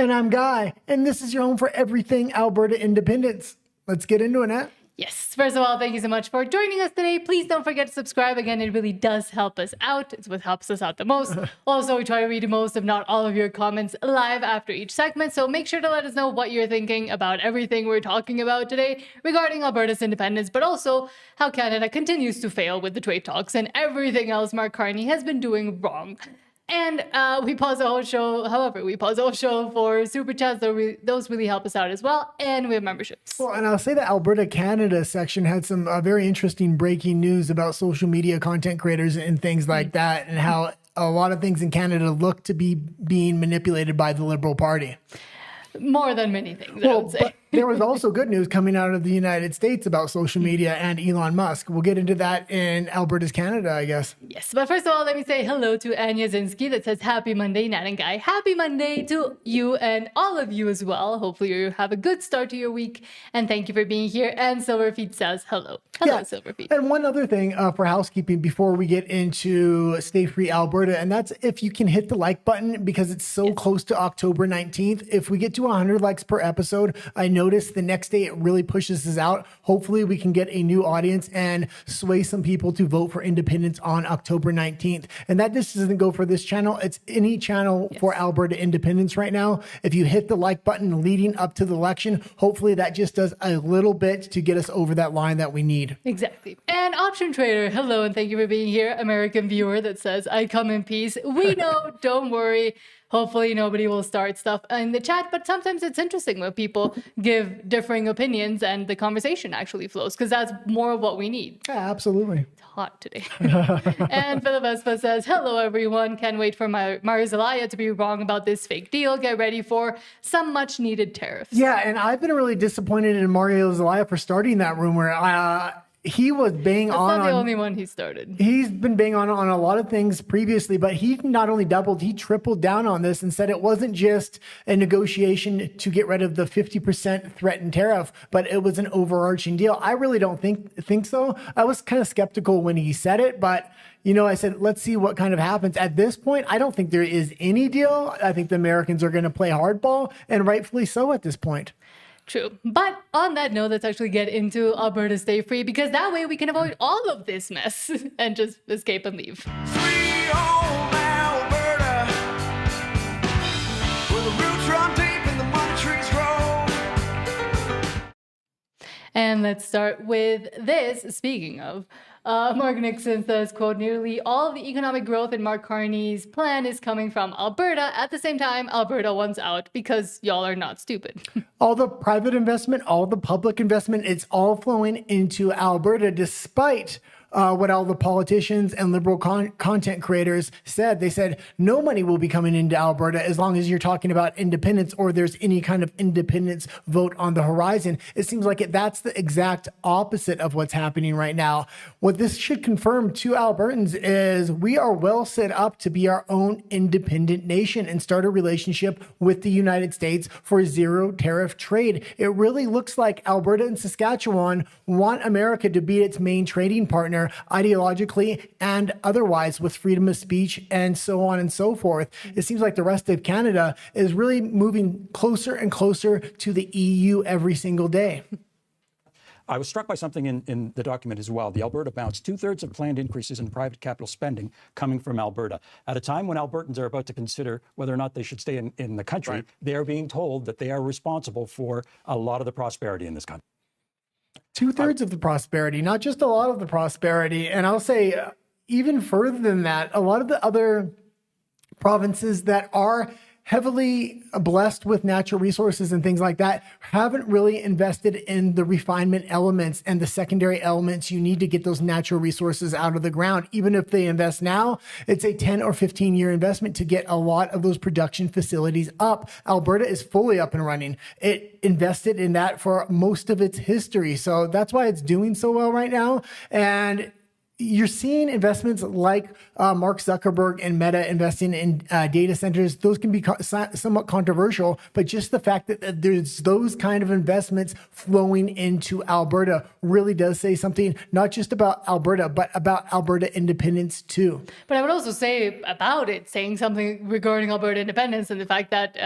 And I'm Guy, and this is your home for everything Alberta independence. Let's get into it, Nat. Yes. First of all, thank you so much for joining us today. Please don't forget to subscribe. Again, it really does help us out. It's what helps us out the most. Also, we try to read most, if not all, of your comments live after each segment. So make sure to let us know what you're thinking about everything we're talking about today regarding Alberta's independence, but also how Canada continues to fail with the trade talks and everything else Mark Carney has been doing wrong. And we pause the whole show. However, we pause the whole show for super chats. Those really help us out as well. And we have memberships. Well, and I'll say the Alberta Canada section had some very interesting breaking news about social media content creators and things like that, and how a lot of things in Canada look to be being manipulated by the Liberal Party. More than many things, I would say. But there was also good news coming out of the United States about social media and Elon Musk. We'll get into that in Alberta's Canada, I guess. Yes, but first of all, let me say hello to Anya Zinsky that says happy Monday, Nat and Guy. Happy Monday to you and all of you as well. Hopefully you have a good start to your week. And thank you for being here. And Silverfeet says hello. Hello, Silverfeet. And one other thing for housekeeping before we get into Stay Free Alberta, and that's if you can hit the like button because it's so close to October 19th. If we get to 100 likes per episode, I noticed the next day it really pushes us out. Hopefully we can get a new audience and sway some people to vote for independence on October 19th. And that just doesn't go for this channel. It's any channel for Alberta independence right now. If you hit the like button leading up to the election, hopefully that just does a little bit to get us over that line that we need. Exactly. And Option Trader, hello and thank you for being here. American viewer that says, I come in peace. We know, don't worry. Hopefully nobody will start stuff in the chat, but sometimes it's interesting when people give differing opinions and the conversation actually flows, because that's more of what we need. Yeah, absolutely. It's hot today. And Philip Espa says, hello everyone. Can't wait for Marzalaya to be wrong about this fake deal. Get ready for some much needed tariffs. Yeah, and I've been really disappointed in Mario Zelaya for starting that rumor. He was banging That's on. not the only one he started. He's been banging on a lot of things previously, but he not only doubled, he tripled down on this and said it wasn't just a negotiation to get rid of the 50% threatened tariff, but it was an overarching deal. I really don't think so. I was kind of skeptical when he said it, but I said, let's see what kind of happens. At this point, I don't think there is any deal. I think the Americans are going to play hardball, and rightfully so at this point. True. But on that note, let's actually get into Alberta Stay Free, because that way we can avoid all of this mess and just escape and leave. Sweet home Alberta, where the roots run deep and the money trees grow. And let's start with this. Speaking of, Mark Nixon says, quote, nearly all of the economic growth in Mark Carney's plan is coming from Alberta. At the same time, Alberta wants out because y'all are not stupid. All the private investment, all the public investment, it's all flowing into Alberta, despite what all the politicians and liberal content creators said. They said no money will be coming into Alberta as long as you're talking about independence or there's any kind of independence vote on the horizon. It seems like that's the exact opposite of what's happening right now. What this should confirm to Albertans is we are well set up to be our own independent nation and start a relationship with the United States for zero tariff trade. It really looks like Alberta and Saskatchewan want America to be its main trading partner, ideologically and otherwise, with freedom of speech and so on and so forth. It seems like the rest of Canada is really moving closer and closer to the EU every single day. I was struck by something in the document as well. The Alberta bounce, 2/3 of planned increases in private capital spending coming from Alberta. At a time when Albertans are about to consider whether or not they should stay in the country, they are being told that they are responsible for a lot of the prosperity in this country. 2/3 of the prosperity, not just a lot of the prosperity. And I'll say even further than that, a lot of the other provinces that are heavily blessed with natural resources and things like that haven't really invested in the refinement elements and the secondary elements you need to get those natural resources out of the ground. Even if they invest now, it's a 10 or 15 year investment to get a lot of those production facilities up. Alberta is fully up and running. It invested in that for most of its history. So that's why it's doing so well right now. And you're seeing investments like Mark Zuckerberg and Meta investing in data centers. Those can be somewhat controversial, but just the fact that there's those kind of investments flowing into Alberta really does say something, not just about Alberta, but about Alberta independence too. But I would also say about it, saying something regarding Alberta independence and the fact that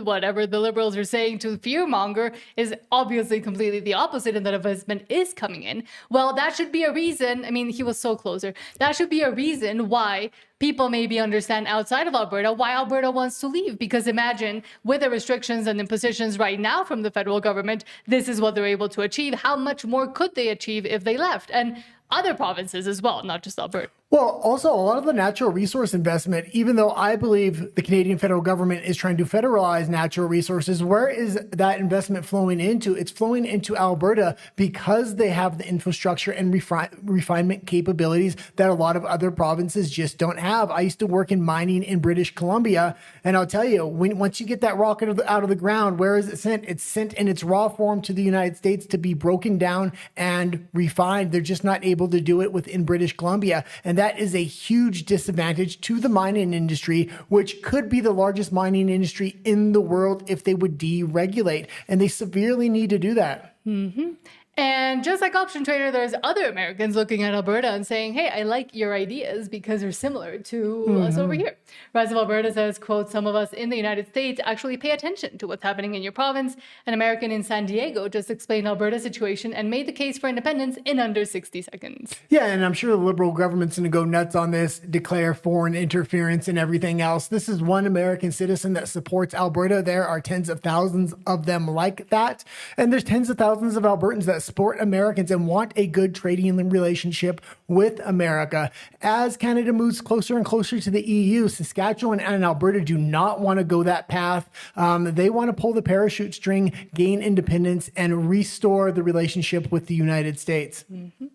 whatever the Liberals are saying to fearmonger is obviously completely the opposite, and that investment is coming in. Well, that should be a reason. I mean, he was so closer. That should be a reason why people maybe understand outside of Alberta why Alberta wants to leave. Because imagine with the restrictions and impositions right now from the federal government, this is what they're able to achieve. How much more could they achieve if they left? And other provinces as well, not just Alberta. Well, also a lot of the natural resource investment, even though I believe the Canadian federal government is trying to federalize natural resources, where is that investment flowing into? It's flowing into Alberta because they have the infrastructure and refinement capabilities that a lot of other provinces just don't have. I used to work in mining in British Columbia, and I'll tell you, once you get that rock out of the ground, where is it sent? It's sent in its raw form to the United States to be broken down and refined. They're just not able to do it within British Columbia. And that is a huge disadvantage to the mining industry, which could be the largest mining industry in the world if they would deregulate. And they severely need to do that. Mm-hmm. And just like Option Trader, there's other Americans looking at Alberta and saying, hey, I like your ideas because they're similar to us over here. Rise of Alberta says, quote, some of us in the United States actually pay attention to what's happening in your province. An American in San Diego just explained Alberta's situation and made the case for independence in under 60 seconds. Yeah, and I'm sure the Liberal government's going to go nuts on this, declare foreign interference and everything else. This is one American citizen that supports Alberta. There are tens of thousands of them like that. And there's tens of thousands of Albertans that support Americans and want a good trading relationship with America. As Canada moves closer and closer to the EU, Saskatchewan and Alberta do not want to go that path. They want to pull the parachute string, gain independence, and restore the relationship with the United States. Mm-hmm.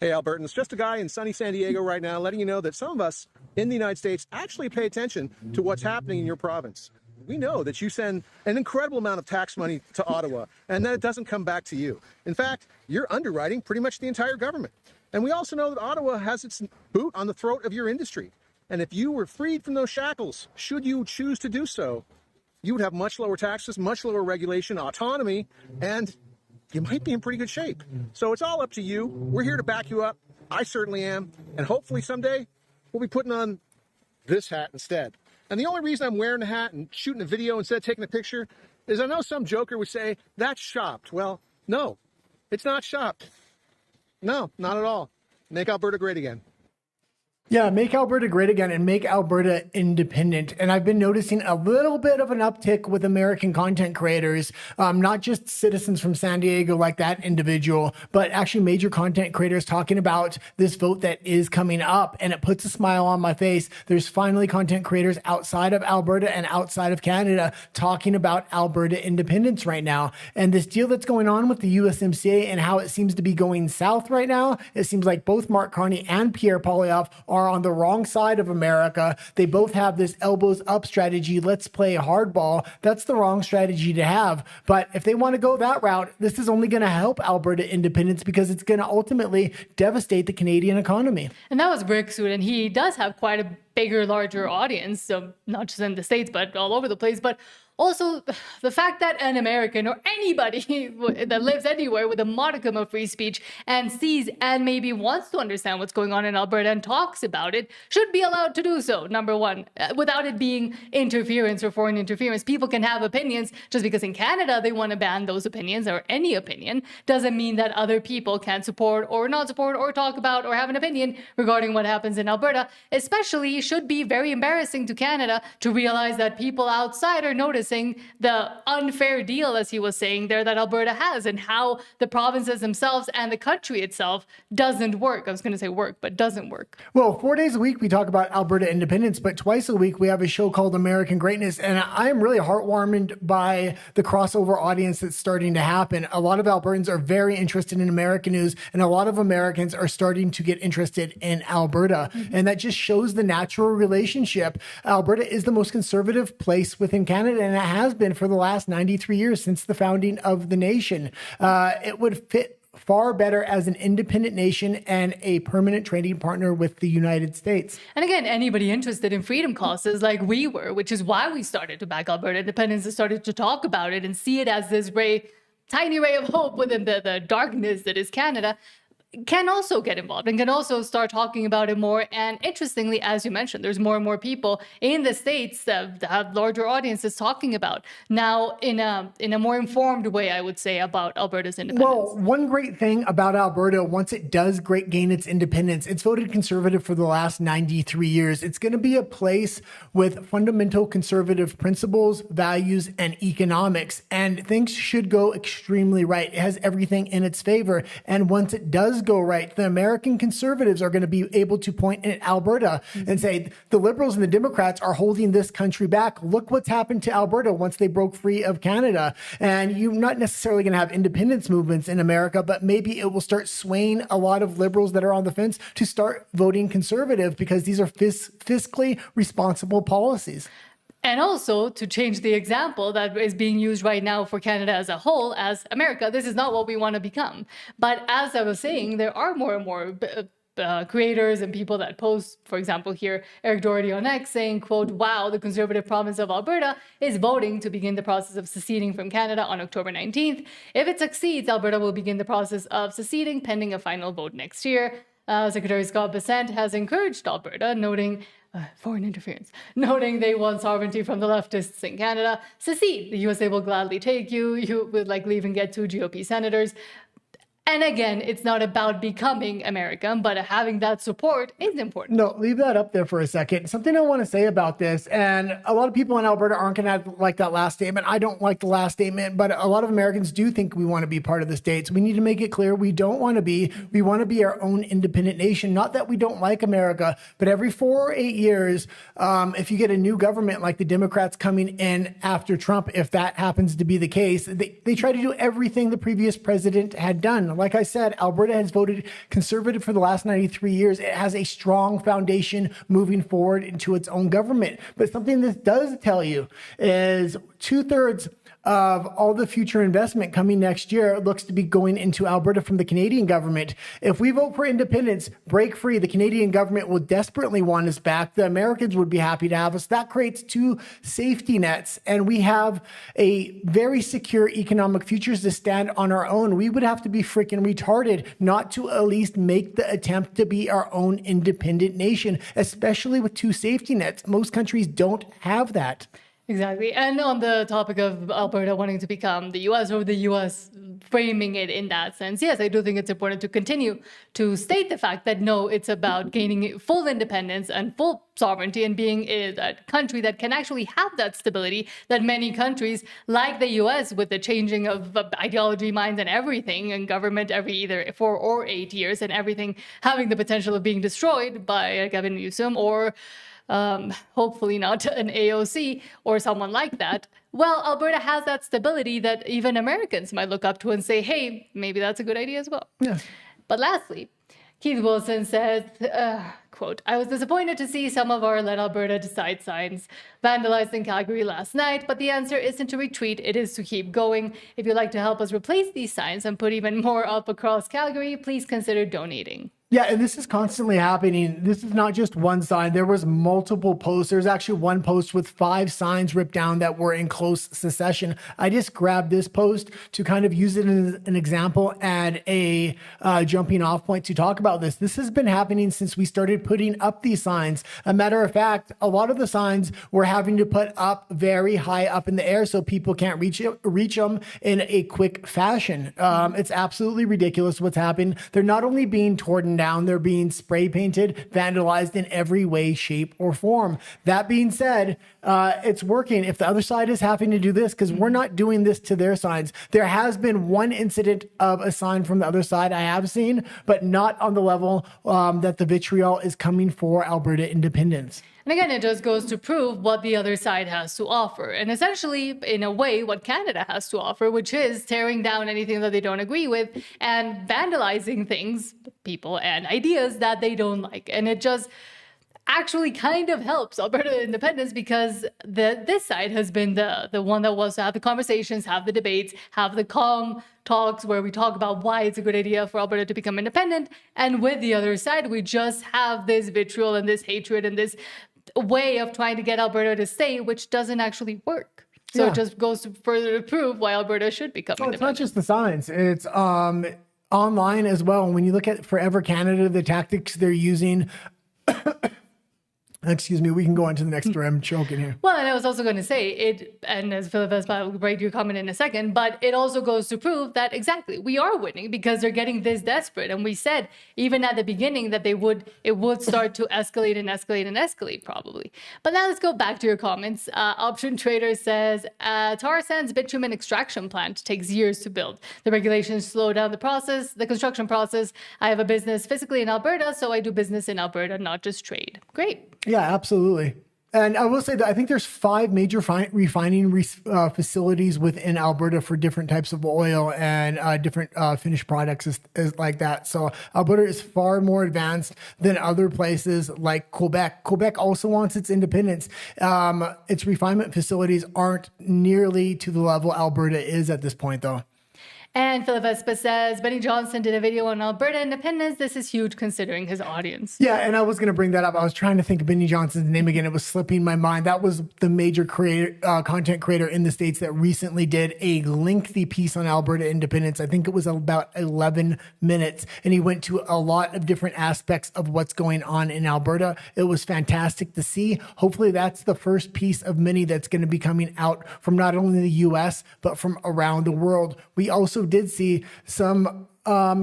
Hey, Albertans, just a guy in sunny San Diego right now letting you know that some of us in the United States actually pay attention to what's happening in your province. We know that you send an incredible amount of tax money to Ottawa and that it doesn't come back to you. In fact, you're underwriting pretty much the entire government. And we also know that Ottawa has its boot on the throat of your industry. And if you were freed from those shackles, should you choose to do so, you would have much lower taxes, much lower regulation, autonomy, and you might be in pretty good shape. So it's all up to you. We're here to back you up. I certainly am. And hopefully someday we'll be putting on this hat instead. And the only reason I'm wearing the hat and shooting a video instead of taking a picture is I know some joker would say, that's shopped. Well, no, it's not shopped. No, not at all. Make Alberta great again. Yeah, make Alberta great again and make Alberta independent. And I've been noticing a little bit of an uptick with American content creators, not just citizens from San Diego like that individual, but actually major content creators talking about this vote that is coming up. And it puts a smile on my face. There's finally content creators outside of Alberta and outside of Canada talking about Alberta independence right now. And this deal that's going on with the USMCA and how it seems to be going south right now, it seems like both Mark Carney and Pierre are on the wrong side of America. They both have this elbows up strategy. Let's play hardball. That's the wrong strategy to have. But if they want to go that route, this is only going to help Alberta independence because it's going to ultimately devastate the Canadian economy. And that was Rick Sood, and he does have quite a bigger, larger audience, so not just in the States, but all over the place. But also, the fact that an American or anybody that lives anywhere with a modicum of free speech and sees and maybe wants to understand what's going on in Alberta and talks about it should be allowed to do so, number one, without it being interference or foreign interference. People can have opinions. Just because in Canada they want to ban those opinions or any opinion doesn't mean that other people can support or not support or talk about or have an opinion regarding what happens in Alberta. Especially, it should be very embarrassing to Canada to realize that people outside are noticing the unfair deal, as he was saying there, that Alberta has and how the provinces themselves and the country itself doesn't work. I was going to say work, but doesn't work. Well, 4 days a week we talk about Alberta independence, but twice a week we have a show called American Greatness. And I'm really heartwarmed by the crossover audience that's starting to happen. A lot of Albertans are very interested in American news, and a lot of Americans are starting to get interested in Alberta. Mm-hmm. And that just shows the natural relationship. Alberta is the most conservative place within Canada, and it has been for the last 93 years since the founding of the nation. It would fit far better as an independent nation and a permanent trading partner with the United States. And again, anybody interested in freedom causes like we were, which is why we started to back Alberta independence and started to talk about it and see it as this tiny ray of hope within the darkness that is Canada, can also get involved and can also start talking about it more. And interestingly, as you mentioned, there's more and more people in the States that have larger audiences talking about now in a more informed way, I would say, about Alberta's independence. Well, one great thing about Alberta, once it does gain its independence, it's voted conservative for the last 93 years. It's going to be a place with fundamental conservative principles, values, and economics. And things should go extremely right. It has everything in its favor. And once it does go right, the American conservatives are going to be able to point at Alberta and say, the liberals and the Democrats are holding this country back. Look what's happened to Alberta once they broke free of Canada. And you're not necessarily going to have independence movements in America, but maybe it will start swaying a lot of liberals that are on the fence to start voting conservative because these are fiscally responsible policies. And also to change the example that is being used right now for Canada as a whole, as America, this is not what we want to become. But as I was saying, there are more and more creators and people that post, for example, here, Eric Doherty on X saying, quote, wow, the conservative province of Alberta is voting to begin the process of seceding from Canada on October 19th. If it succeeds, Alberta will begin the process of seceding pending a final vote next year. Secretary Scott Bessent has encouraged Alberta, noting foreign interference, noting they want sovereignty from the leftists in Canada. Secede. The USA will gladly take you. You would likely even get 2 GOP senators. And again, it's not about becoming American, but having that support is important. No, leave that up there for a second. Something I want to say about this, and a lot of people in Alberta aren't going to like that last statement. I don't like the last statement, but a lot of Americans do think we want to be part of the states. We need to make it clear we don't want to be. We want to be our own independent nation. Not that we don't like America, but every 4 or 8 years, if you get a new government like the Democrats coming in after Trump, if that happens to be the case, they try to do everything the previous president had done. Like I said, Alberta has voted conservative for the last 93 years. It has a strong foundation moving forward into its own government. But something this does tell you is 2/3 of all the future investment coming next year looks to be going into Alberta from the Canadian government. If we vote for independence, break free, the Canadian government will desperately want us back. The Americans would be happy to have us. That creates 2 safety nets, and we have a very secure economic futures to stand on our own. We would have to be freaking retarded not to at least make the attempt to be our own independent nation, especially with 2 safety nets. Most countries don't have that. Exactly. And on the topic of Alberta wanting to become the U.S. or the U.S. framing it in that sense, yes, I do think it's important to continue to state the fact that, no, it's about gaining full independence and full sovereignty and being a country that can actually have that stability that many countries like the U.S. with the changing of ideology, minds and everything and government every either 4 or 8 years and everything having the potential of being destroyed by Gavin Newsom or hopefully not an AOC or someone like that. Well, Alberta has that stability that even Americans might look up to and say, hey, maybe that's a good idea as well. Yeah. But lastly, Keith Wilson says, quote, I was disappointed to see some of our Let Alberta Decide signs vandalized in Calgary last night, but the answer isn't to retreat, it is to keep going. If you'd like to help us replace these signs and put even more up across Calgary, please consider donating. Yeah, and this is constantly happening. This is not just one sign. There was multiple posts. There's actually one post with 5 signs ripped down that were in close succession. I just grabbed this post to kind of use it as an example and a jumping off point to talk about this. This has been happening since we started putting up these signs. A matter of fact, a lot of the signs we're having to put up very high up in the air so people can't reach them in a quick fashion. It's absolutely ridiculous what's happened. They're not only being torn down, they're being spray painted, vandalized in every way, shape, or form. That being said, it's working. If the other side is having to do this, because we're not doing this to their signs. There has been one incident of a sign from the other side I have seen, but not on the level that the vitriol is coming for Alberta independence. And again, it just goes to prove what the other side has to offer. And essentially, in a way, what Canada has to offer, which is tearing down anything that they don't agree with and vandalizing things, people, and ideas that they don't like. And it just, actually kind of helps Alberta independence because this side has been the one that wants to have the conversations, have the debates, have the calm talks where we talk about why it's a good idea for Alberta to become independent. And with the other side, we just have this vitriol and this hatred and this way of trying to get Alberta to stay, which doesn't actually work. So Yeah. it just goes to further to prove why Alberta should become Well, it's not independent. just the science. It's online as well. When you look at Forever Canada, the tactics they're using. Excuse me, we can go on to the next story. I'm choking here. Well, and I was also going to say it, and as Philip Vespa will break your comment in a second, but it also goes to prove that exactly we are winning because they're getting this desperate. And we said even at the beginning that it would start to escalate and escalate and escalate probably. But now let's go back to your comments. Option Trader says tar sands bitumen extraction plant takes years to build. The regulations slow down the construction process. I have a business physically in Alberta, so I do business in Alberta, not just trade. Great. Yeah, absolutely. And I will say that I think there's 5 major refining facilities within Alberta for different types of oil and different finished products is like that. So Alberta is far more advanced than other places like Quebec. Quebec also wants its independence. Its refinement facilities aren't nearly to the level Alberta is at this point, though. And Philip Vespa says, Benny Johnson did a video on Alberta independence. This is huge considering his audience. Yeah, and I was going to bring that up. I was trying to think of Benny Johnson's name again. It was slipping my mind. That was the major content creator in the States that recently did a lengthy piece on Alberta independence. I think it was about 11 minutes. And he went to a lot of different aspects of what's going on in Alberta. It was fantastic to see. Hopefully that's the first piece of many that's going to be coming out from not only the U.S., but from around the world. We also did see some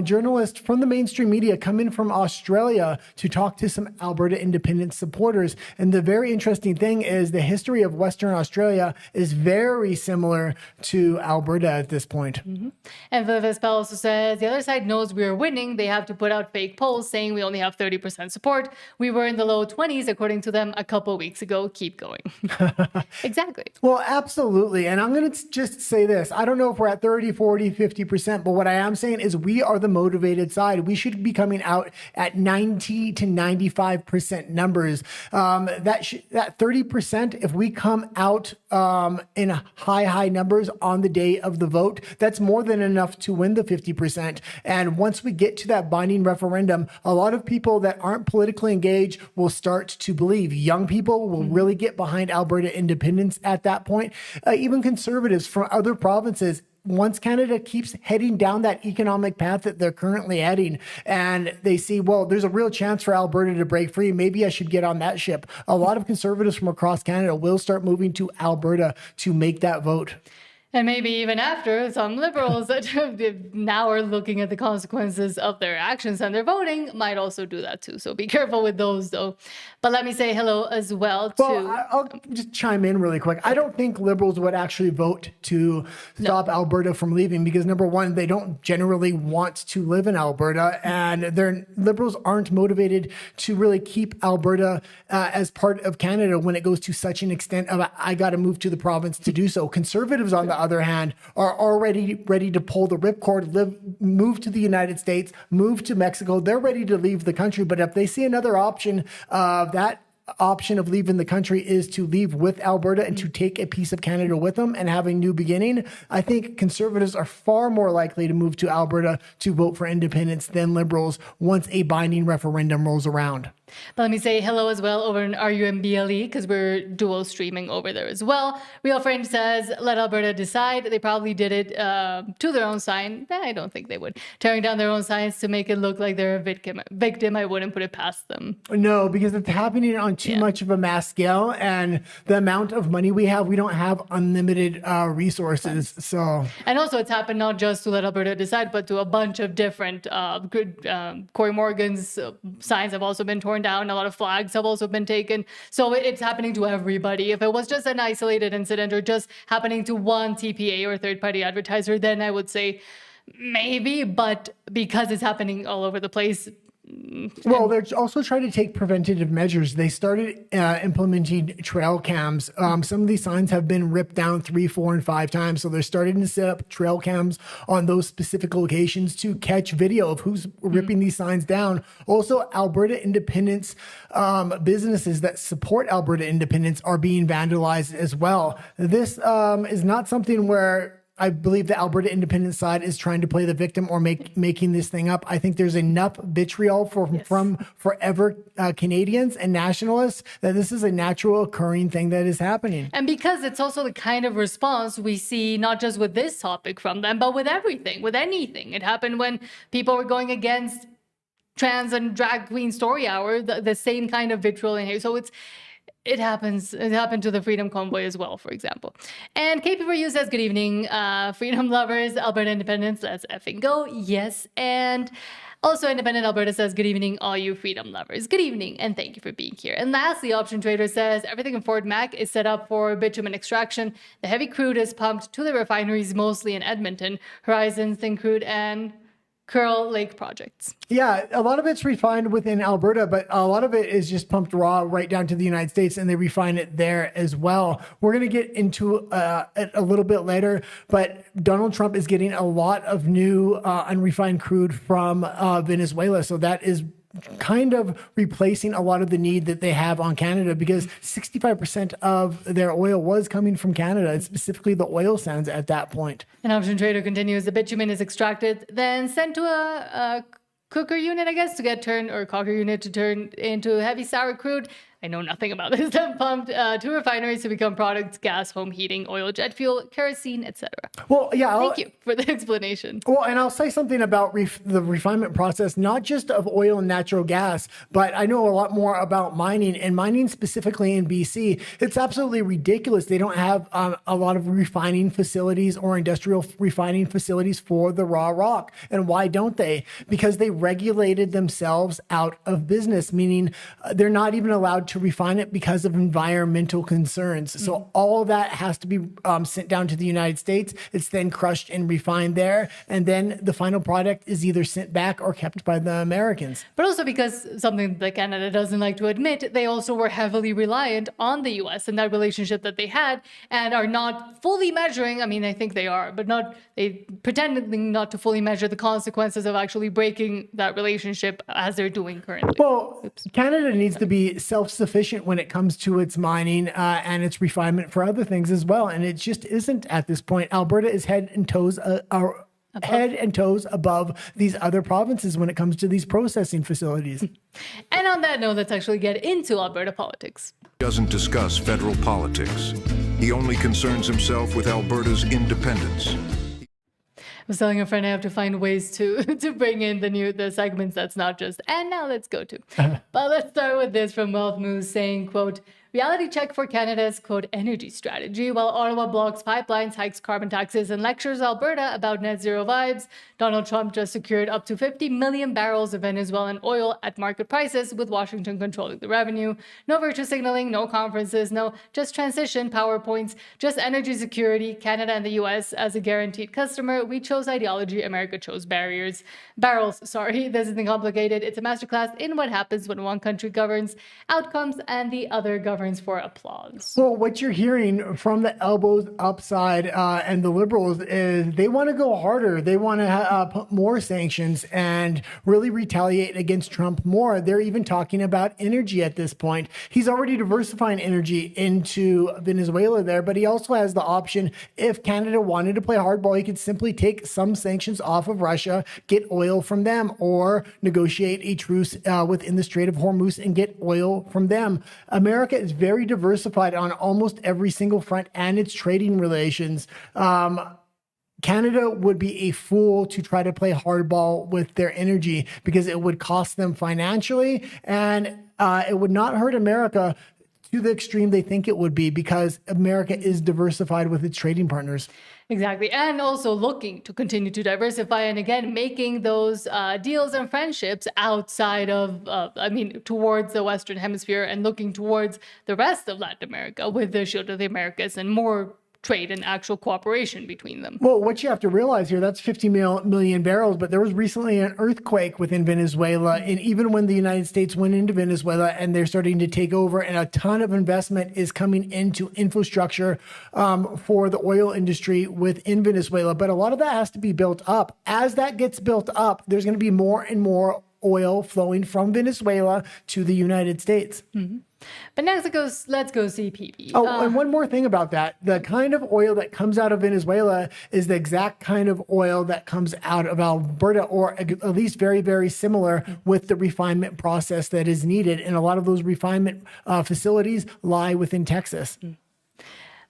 journalists from the mainstream media come in from Australia to talk to some Alberta independence supporters. And the very interesting thing is the history of Western Australia is very similar to Alberta at this point. Mm-hmm. And Vivispel also says, the other side knows we are winning. They have to put out fake polls saying we only have 30% support. We were in the low 20s, according to them, a couple of weeks ago. Keep going. Exactly. Well, absolutely. And I'm going to just say this. I don't know if we're at 30, 40, 50%, but what I am saying is we are the motivated side. We should be coming out at 90 to 95% numbers. That 30%, if we come out in high numbers on the day of the vote, that's more than enough to win the 50%. And once we get to that binding referendum, a lot of people that aren't politically engaged will start to believe. Young people will really get behind Alberta independence at that point. Even conservatives from other provinces, once Canada keeps heading down that economic path that they're currently heading, and they see, well, there's a real chance for Alberta to break free, maybe I should get on that ship. A lot of conservatives from across Canada will start moving to Alberta to make that vote. And maybe even after, some liberals that now are looking at the consequences of their actions and their voting might also do that too. So be careful with those, though. But let me say hello as well to... Well, I'll just chime in really quick. I don't think liberals would actually vote to stop Alberta from leaving because, number one, they don't generally want to live in Alberta, and liberals aren't motivated to really keep Alberta as part of Canada when it goes to such an extent of, I got to move to the province to do so. Conservatives, on the other hand, are already ready to pull the ripcord, move to the United States, move to Mexico. They're ready to leave the country. But if they see another option, that option of leaving the country is to leave with Alberta and to take a piece of Canada with them and have a new beginning, I think conservatives are far more likely to move to Alberta to vote for independence than liberals once a binding referendum rolls around. But let me say hello as well over in RUMBLE because we're dual streaming over there as well. Real Friend says, let Alberta decide. They probably did it to their own sign. I don't think they would. Tearing down their own signs to make it look like they're a victim. I wouldn't put it past them. No, because it's happening on too much of a mass scale, and the amount of money we don't have unlimited resources. So, and also it's happened not just to let Alberta decide, but to a bunch of different Cory Morgan's signs have also been torn down. A lot of flags have also been taken. So it's happening to everybody. If it was just an isolated incident or just happening to one TPA or third-party advertiser, then I would say maybe. But because it's happening all over the place, Well, they're also trying to take preventative measures. They started implementing trail cams. Some of these signs have been ripped down 3, 4, and 5 times. So they're starting to set up trail cams on those specific locations to catch video of who's ripping these signs down. Also, Alberta Independence businesses that support Alberta Independence are being vandalized as well. This is not something where I believe the Alberta Independence side is trying to play the victim or making this thing up. I think there's enough vitriol from forever Canadians and nationalists that this is a natural occurring thing that is happening. And because it's also the kind of response we see not just with this topic from them, but with everything, with anything. It happened when people were going against trans and drag queen story hour, the same kind of vitriol in here. So it happens. It happened to the Freedom Convoy as well, for example. And KP4U says, good evening, freedom lovers, Alberta Independence, let's effing go. Yes. And also Independent Alberta says, good evening, all you freedom lovers. Good evening, and thank you for being here. And lastly, Option Trader says, everything in Fort Mac is set up for bitumen extraction. The heavy crude is pumped to the refineries, mostly in Edmonton, Horizon, Thin Crude, and Curl Lake projects. Yeah, a lot of it's refined within Alberta, but a lot of it is just pumped raw right down to the United States, and they refine it there as well. We're going to get into it a little bit later, but Donald Trump is getting a lot of new unrefined crude from Venezuela, so that is kind of replacing a lot of the need that they have on Canada, because 65% of their oil was coming from Canada, and specifically the oil sands at that point. An Option Trader continues, the bitumen is extracted, then sent to a cooker unit, I guess, to get turned, or coker unit to turn into heavy sour crude. I know nothing about this. Then pumped to refineries to become products, gas, home heating, oil, jet fuel, kerosene, etc. Well, yeah. Thank you for the explanation. Well, and I'll say something about the refinement process, not just of oil and natural gas, but I know a lot more about mining, and mining specifically in BC. It's absolutely ridiculous. They don't have a lot of refining facilities or industrial refining facilities for the raw rock. And why don't they? Because they regulated themselves out of business, meaning they're not even allowed to refine it because of environmental concerns. So all of that has to be sent down to the United States. It's then crushed and refined there. And then the final product is either sent back or kept by the Americans. But also because something that Canada doesn't like to admit, they also were heavily reliant on the US and that relationship that they had, and are not fully measuring. I mean, I think they are, but they pretending not to fully measure the consequences of actually breaking that relationship as they're doing currently. Well, Canada needs to be self-sufficient when it comes to its mining and its refinement for other things as well. And it just isn't at this point. Alberta is head and toes above these other provinces when it comes to these processing facilities. And on that note, let's actually get into Alberta politics. Doesn't discuss federal politics. He only concerns himself with Alberta's independence. I was telling a friend I have to find ways to bring in the segments that's not just, and now let's go to. But let's start with this from Wealth Moose saying, quote, reality check for Canada's, quote, energy strategy. While Ottawa blocks pipelines, hikes carbon taxes, and lectures Alberta about net zero vibes, Donald Trump just secured up to 50 million barrels of Venezuelan oil at market prices, with Washington controlling the revenue. No virtue signaling, no conferences, no just transition, PowerPoints, just energy security, Canada and the US as a guaranteed customer. We chose ideology, America chose barrels. This isn't complicated. It's a masterclass in what happens when one country governs outcomes and the other governs for applause. Well, what you're hearing from the elbows upside and the Liberals is they want to go harder. They want to put more sanctions and really retaliate against Trump more. They're even talking about energy at this point. He's already diversifying energy into Venezuela there, but he also has the option, if Canada wanted to play hardball, he could simply take some sanctions off of Russia, get oil from them, or negotiate a truce within the Strait of Hormuz and get oil from them. America is very diversified on almost every single front and its trading relations. Canada would be a fool to try to play hardball with their energy because it would cost them financially, and it would not hurt America to the extreme they think it would be, because America is diversified with its trading partners. Exactly. And also looking to continue to diversify and again, making those deals and friendships outside of, towards the Western Hemisphere and looking towards the rest of Latin America with the Shield of the Americas and more trade and actual cooperation between them. Well, what you have to realize here, that's 50 million barrels, but there was recently an earthquake within Venezuela. And even when the United States went into Venezuela and they're starting to take over, and a ton of investment is coming into infrastructure for the oil industry within Venezuela. But a lot of that has to be built up. As that gets built up, there's going to be more and more oil flowing from Venezuela to the United States. Mm-hmm. But next, let's go see PB. Oh, and one more thing about that. The kind of oil that comes out of Venezuela is the exact kind of oil that comes out of Alberta, or at least very, very similar with the refinement process that is needed. And a lot of those refinement facilities lie within Texas.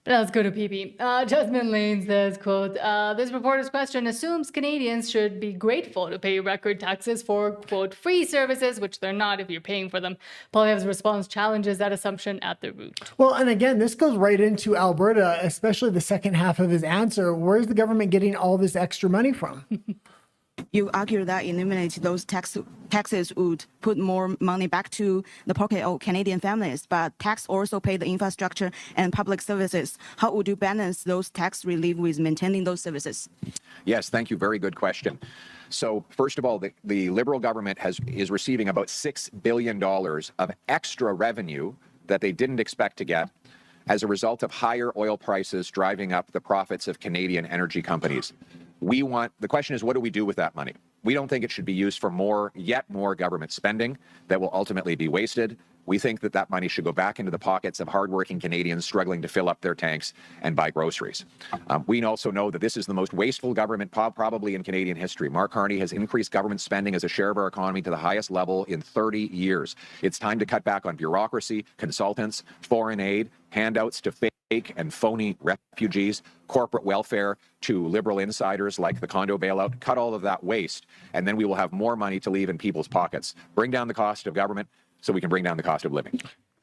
Let's go to PP. Jasmine Lane says, quote, this reporter's question assumes Canadians should be grateful to pay record taxes for, quote, free services, which they're not if you're paying for them. Poilievre's response challenges that assumption at the root. Well, and again, this goes right into Alberta, especially the second half of his answer. Where's the government getting all this extra money from? You argue that eliminating those taxes would put more money back to the pocket of Canadian families, but tax also pay the infrastructure and public services. How would you balance those tax relief with maintaining those services? Yes, thank you. Very good question. So first of all, the Liberal government is receiving about $6 billion of extra revenue that they didn't expect to get as a result of higher oil prices driving up the profits of Canadian energy companies. The question is, what do we do with that money? We don't think it should be used for yet more government spending that will ultimately be wasted. We think that that money should go back into the pockets of hardworking Canadians struggling to fill up their tanks and buy groceries. We also know that this is the most wasteful government probably in Canadian history. Mark Carney has increased government spending as a share of our economy to the highest level in 30 years. It's time to cut back on bureaucracy, consultants, foreign aid, handouts to fake and phony refugees, corporate welfare to liberal insiders like the condo bailout. Cut all of that waste, and then we will have more money to leave in people's pockets. Bring down the cost of government so we can bring down the cost of living.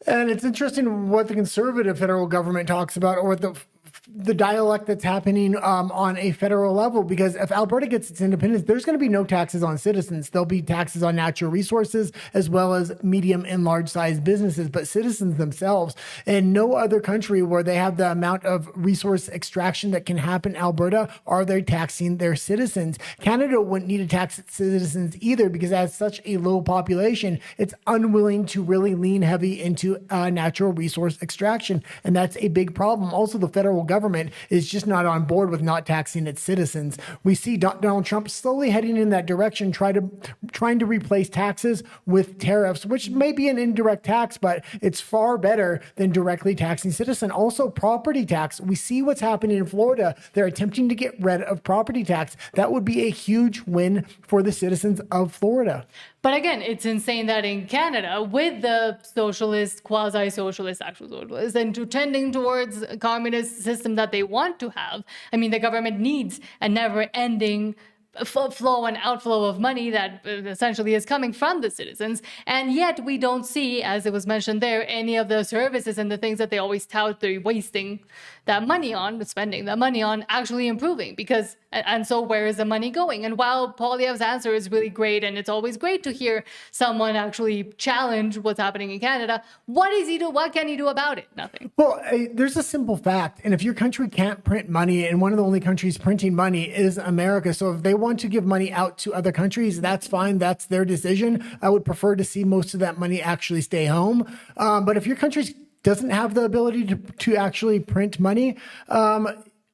And it's interesting what the conservative federal government talks about, or the dialect that's happening on a federal level, because if Alberta gets its independence, there's going to be no taxes on citizens. There'll be taxes on natural resources as well as medium and large sized businesses, but citizens themselves. And no other country where they have the amount of resource extraction that can happen in Alberta are they taxing their citizens. Canada wouldn't need to tax its citizens either, because it has such a low population, it's unwilling to really lean heavy into natural resource extraction. And that's a big problem. Also, the federal government is just not on board with not taxing its citizens. We see Donald Trump slowly heading in that direction, trying to replace taxes with tariffs, which may be an indirect tax, but it's far better than directly taxing citizens. Also, property tax. We see what's happening in Florida. They're attempting to get rid of property tax. That would be a huge win for the citizens of Florida. But again, it's insane that in Canada, with the socialist, quasi-socialist, actual socialist, and tending towards a communist system that they want to have, I mean, the government needs a never-ending flow and outflow of money that essentially is coming from the citizens. And yet we don't see, as it was mentioned there, any of the services and the things that they always tout they're wasting that money on, spending that money on, actually improving. And so where is the money going? And while Poilievre's answer is really great, and it's always great to hear someone actually challenge what's happening in Canada, what does he do? What can he do about it? Nothing. Well, there's a simple fact. And if your country can't print money, and one of the only countries printing money is America, so if they want to give money out to other countries, that's fine. That's their decision. I would prefer to see most of that money actually stay home. But if your country doesn't have the ability to actually print money,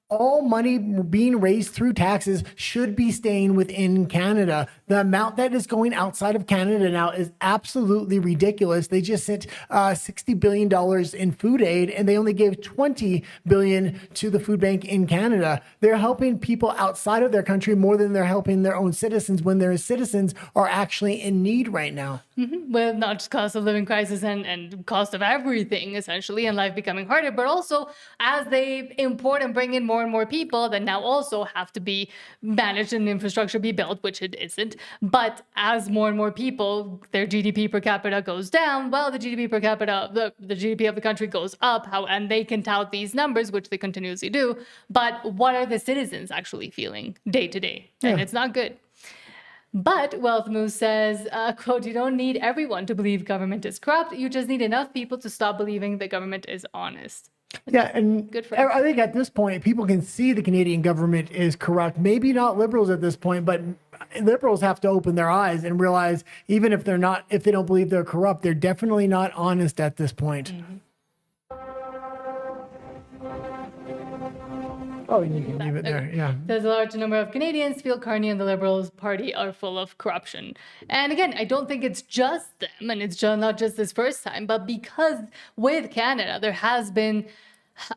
all money being raised through taxes should be staying within Canada. The amount that is going outside of Canada now is absolutely ridiculous. They just sent $60 billion in food aid, and they only gave $20 billion to the food bank in Canada. They're helping people outside of their country more than they're helping their own citizens, when their citizens are actually in need right now. Mm-hmm. With not just cost of living crisis and cost of everything, essentially, and life becoming harder, but also as they import and bring in more and more people that now also have to be managed and infrastructure be built, which it isn't. But as more and more people, their GDP per capita goes down, well, the GDP per capita, the GDP of the country goes up, and they can tout these numbers, which they continuously do. But what are the citizens actually feeling day to day? And it's not good. But Wealth Moose says, quote, you don't need everyone to believe government is corrupt. You just need enough people to stop believing the government is honest. Yeah, and Good for us. I think at this point, people can see the Canadian government is corrupt. Maybe not Liberals at this point, but Liberals have to open their eyes and realize even if they don't believe they're corrupt, they're definitely not honest at this point. Oh, you can leave it there. Yeah. There's a large number of Canadians feel Carney and the Liberals Party are full of corruption. And again, I don't think it's just them, and it's not just this first time, but because with Canada, there has been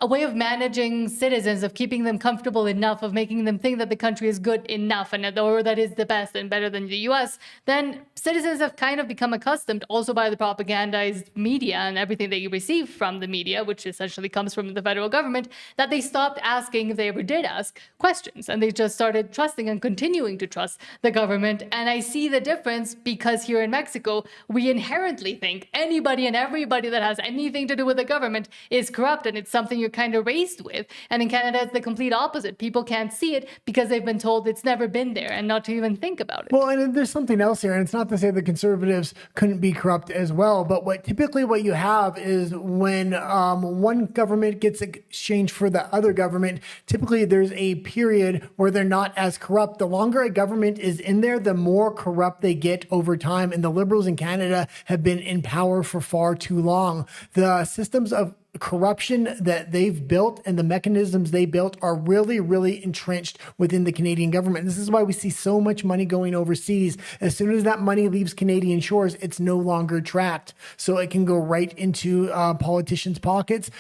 a way of managing citizens, of keeping them comfortable enough, of making them think that the country is good enough or that is the best and better than the US, then citizens have kind of become accustomed also by the propagandized media and everything that you receive from the media, which essentially comes from the federal government, that they stopped asking, if they ever did ask, questions. And they just started trusting and continuing to trust the government. And I see the difference because here in Mexico, we inherently think anybody and everybody that has anything to do with the government is corrupt, and it's something you're kind of raised with. And in Canada, it's the complete opposite. People can't see it because they've been told it's never been there and not to even think about it. Well, and there's something else here, and it's not to say the Conservatives couldn't be corrupt as well, but what you have is when one government gets exchanged for the other government, typically there's a period where they're not as corrupt. The longer a government is in there, the more corrupt they get over time. And the Liberals in Canada have been in power for far too long. The systems of corruption that they've built and the mechanisms they built are really, really entrenched within the Canadian government. This is why we see so much money going overseas. As soon as that money leaves Canadian shores, it's no longer tracked. So it can go right into politicians' pockets,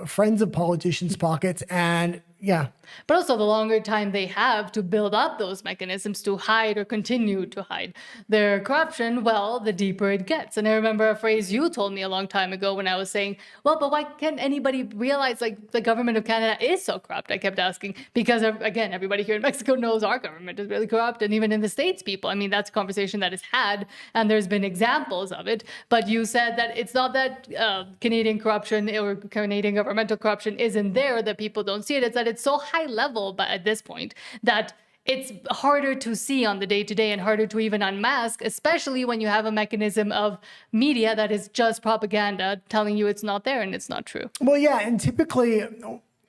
friends of politicians' pockets, and yeah. But also the longer time they have to build up those mechanisms to hide or continue to hide their corruption, well, the deeper it gets. And I remember a phrase you told me a long time ago when I was saying, well, but why can't anybody realize like the government of Canada is so corrupt? I kept asking because, again, everybody here in Mexico knows our government is really corrupt. And even in the States, people, I mean, that's a conversation that is had and there's been examples of it. But you said that it's not that Canadian corruption or Canadian governmental corruption isn't there, that people don't see it. It's that it's so high level, but at this point, that it's harder to see on the day-to-day and harder to even unmask, especially when you have a mechanism of media that is just propaganda telling you it's not there and it's not true. Well, yeah, and typically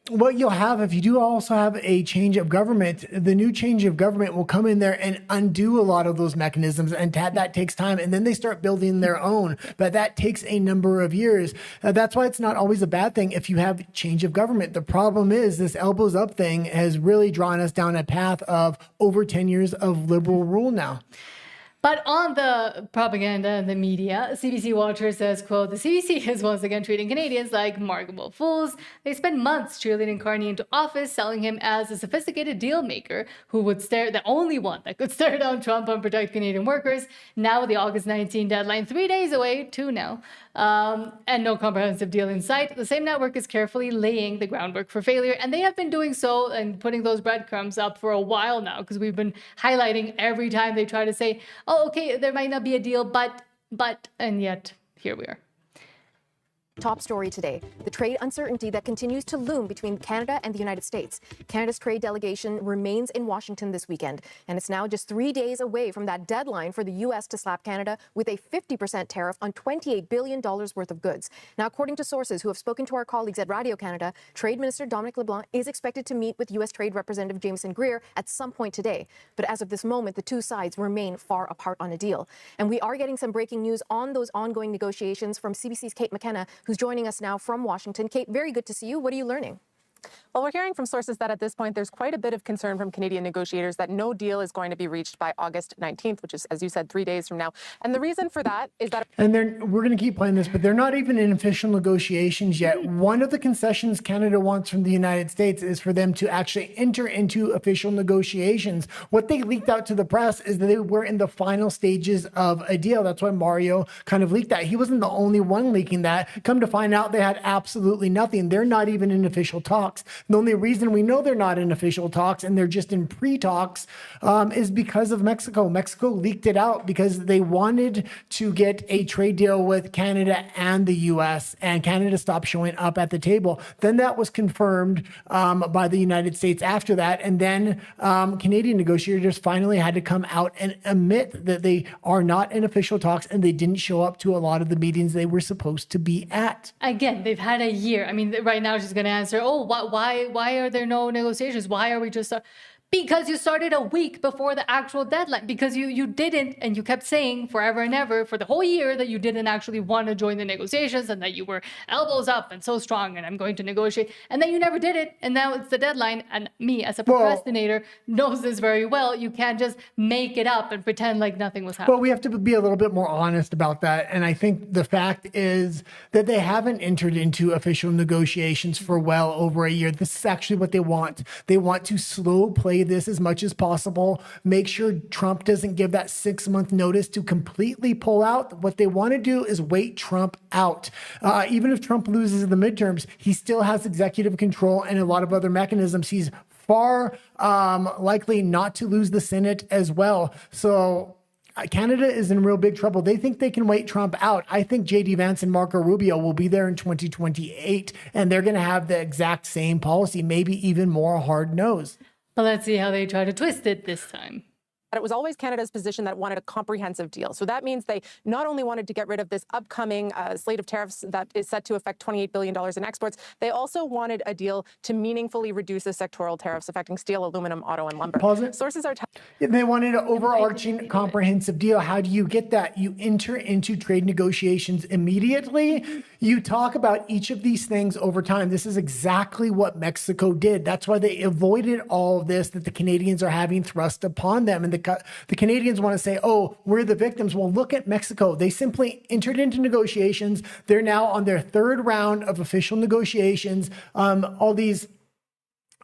what you'll have, if you do also have a change of government, the new change of government will come in there and undo a lot of those mechanisms, and that takes time. And then they start building their own, but that takes a number of years. That's why it's not always a bad thing if you have change of government. The problem is this elbows up thing has really drawn us down a path of over 10 years of liberal rule now. But on the propaganda and the media, CBC Watcher says, quote, the CBC is once again treating Canadians like marketable fools. They spent months cheerleading Carney into office, selling him as a sophisticated deal maker who would the only one that could stare down Trump and protect Canadian workers. Now with the August 19 deadline, 3 days away, 2 now, and no comprehensive deal in sight, the same network is carefully laying the groundwork for failure. And they have been doing so and putting those breadcrumbs up for a while now, because we've been highlighting every time they try to say, oh, okay, there might not be a deal, but, and yet here we are. Top story today, the trade uncertainty that continues to loom between Canada and the United States. Canada's trade delegation remains in Washington this weekend, and it's now just 3 days away from that deadline for the U.S. to slap Canada with a 50% tariff on $28 billion worth of goods. Now, according to sources who have spoken to our colleagues at Radio Canada, Trade Minister Dominic LeBlanc is expected to meet with U.S. Trade Representative Jameson Greer at some point today. But as of this moment, the two sides remain far apart on a deal. And we are getting some breaking news on those ongoing negotiations from CBC's Kate McKenna, who's joining us now from Washington. Kate, very good to see you. What are you learning? Well, we're hearing from sources that at this point, there's quite a bit of concern from Canadian negotiators that no deal is going to be reached by August 19th, which is, as you said, 3 days from now. And the reason for that is that... And we're going to keep playing this, but they're not even in official negotiations yet. One of the concessions Canada wants from the United States is for them to actually enter into official negotiations. What they leaked out to the press is that they were in the final stages of a deal. That's why Mario kind of leaked that. He wasn't the only one leaking that. Come to find out, they had absolutely nothing. They're not even in official talks. talks. The only reason we know they're not in official talks and they're just in pre-talks is because of Mexico. Mexico leaked it out because they wanted to get a trade deal with Canada and the U.S., and Canada stopped showing up at the table. Then that was confirmed by the United States after that, and then Canadian negotiators finally had to come out and admit that they are not in official talks and they didn't show up to a lot of the meetings they were supposed to be at. Again, they've had a year. I mean, right now she's going to answer, oh, why are there no negotiations? Why are we just... Because you started a week before the actual deadline. Because you didn't, and you kept saying forever and ever for the whole year that you didn't actually want to join the negotiations and that you were elbows up and so strong and I'm going to negotiate. And then you never did it. And now it's the deadline. And me, as a procrastinator, knows this very well. You can't just make it up and pretend like nothing was happening. Well, we have to be a little bit more honest about that. And I think the fact is that they haven't entered into official negotiations for well over a year. This is actually what they want. They want to slow play this as much as possible, make sure Trump doesn't give that 6-month notice to completely pull out. What they want to do is wait Trump out. Even if Trump loses the midterms, he still has executive control and a lot of other mechanisms. He's far likely not to lose the Senate as well. So Canada is in real big trouble. They think they can wait Trump out. I think J.D. Vance and Marco Rubio will be there in 2028, and they're going to have the exact same policy, maybe even more hard-nosed. But let's see how they try to twist it this time. It was always Canada's position that it wanted a comprehensive deal. So that means they not only wanted to get rid of this upcoming slate of tariffs that is set to affect $28 billion in exports, they also wanted a deal to meaningfully reduce the sectoral tariffs affecting steel, aluminum, auto, and lumber. Pause it. Sources are they wanted an overarching comprehensive deal. How do you get that? You enter into trade negotiations immediately. You talk about each of these things over time. This is exactly what Mexico did. That's why they avoided all of this that the Canadians are having thrust upon them. And the Canadians want to say, oh, we're the victims. Well, look at Mexico. They simply entered into negotiations. They're now on their third round of official negotiations.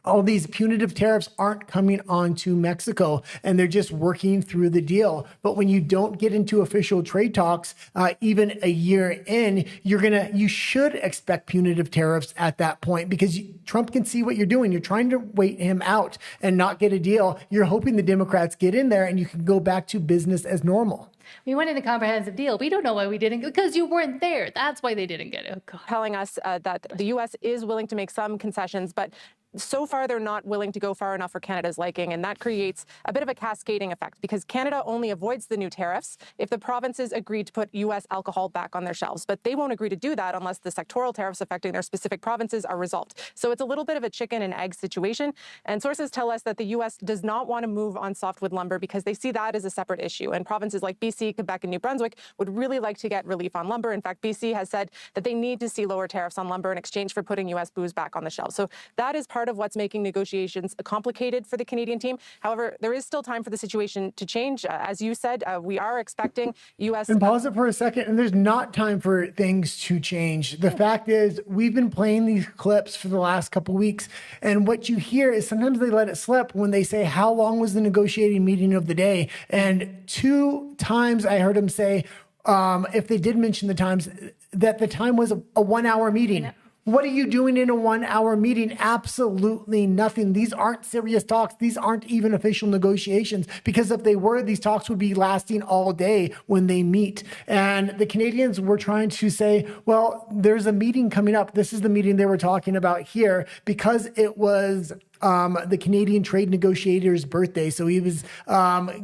All these punitive tariffs aren't coming onto Mexico, and they're just working through the deal. But when you don't get into official trade talks, even a year in, you should expect punitive tariffs at that point because Trump can see what you're doing. You're trying to wait him out and not get a deal. You're hoping the Democrats get in there and you can go back to business as normal. We wanted a comprehensive deal. We don't know why we didn't, because you weren't there. That's why they didn't get it. Oh, God. Telling us that the U.S. is willing to make some concessions, but so far they're not willing to go far enough for Canada's liking, and that creates a bit of a cascading effect because Canada only avoids the new tariffs if the provinces agree to put U.S. alcohol back on their shelves, but they won't agree to do that unless the sectoral tariffs affecting their specific provinces are resolved. So it's a little bit of a chicken and egg situation, and sources tell us that the U.S. does not want to move on softwood lumber because they see that as a separate issue, and provinces like BC, Quebec, and New Brunswick would really like to get relief on lumber. In fact, BC has said that they need to see lower tariffs on lumber in exchange for putting U.S. booze back on the shelves. So that is part of what's making negotiations complicated for the Canadian team. However, there is still time for the situation to change. As you said, we are expecting U.S. And pause it for a second. And there's not time for things to change. The fact is, we've been playing these clips for the last couple of weeks. And what you hear is sometimes they let it slip when they say, how long was the negotiating meeting of the day? And 2 times I heard him say, if they did mention the times, that the time was a 1-hour meeting. Yeah. What are you doing in a 1-hour meeting? Absolutely nothing. These aren't serious talks. These aren't even official negotiations, because if they were, these talks would be lasting all day when they meet. And the Canadians were trying to say, well, there's a meeting coming up. This is the meeting they were talking about here because it was the Canadian trade negotiator's birthday. So he was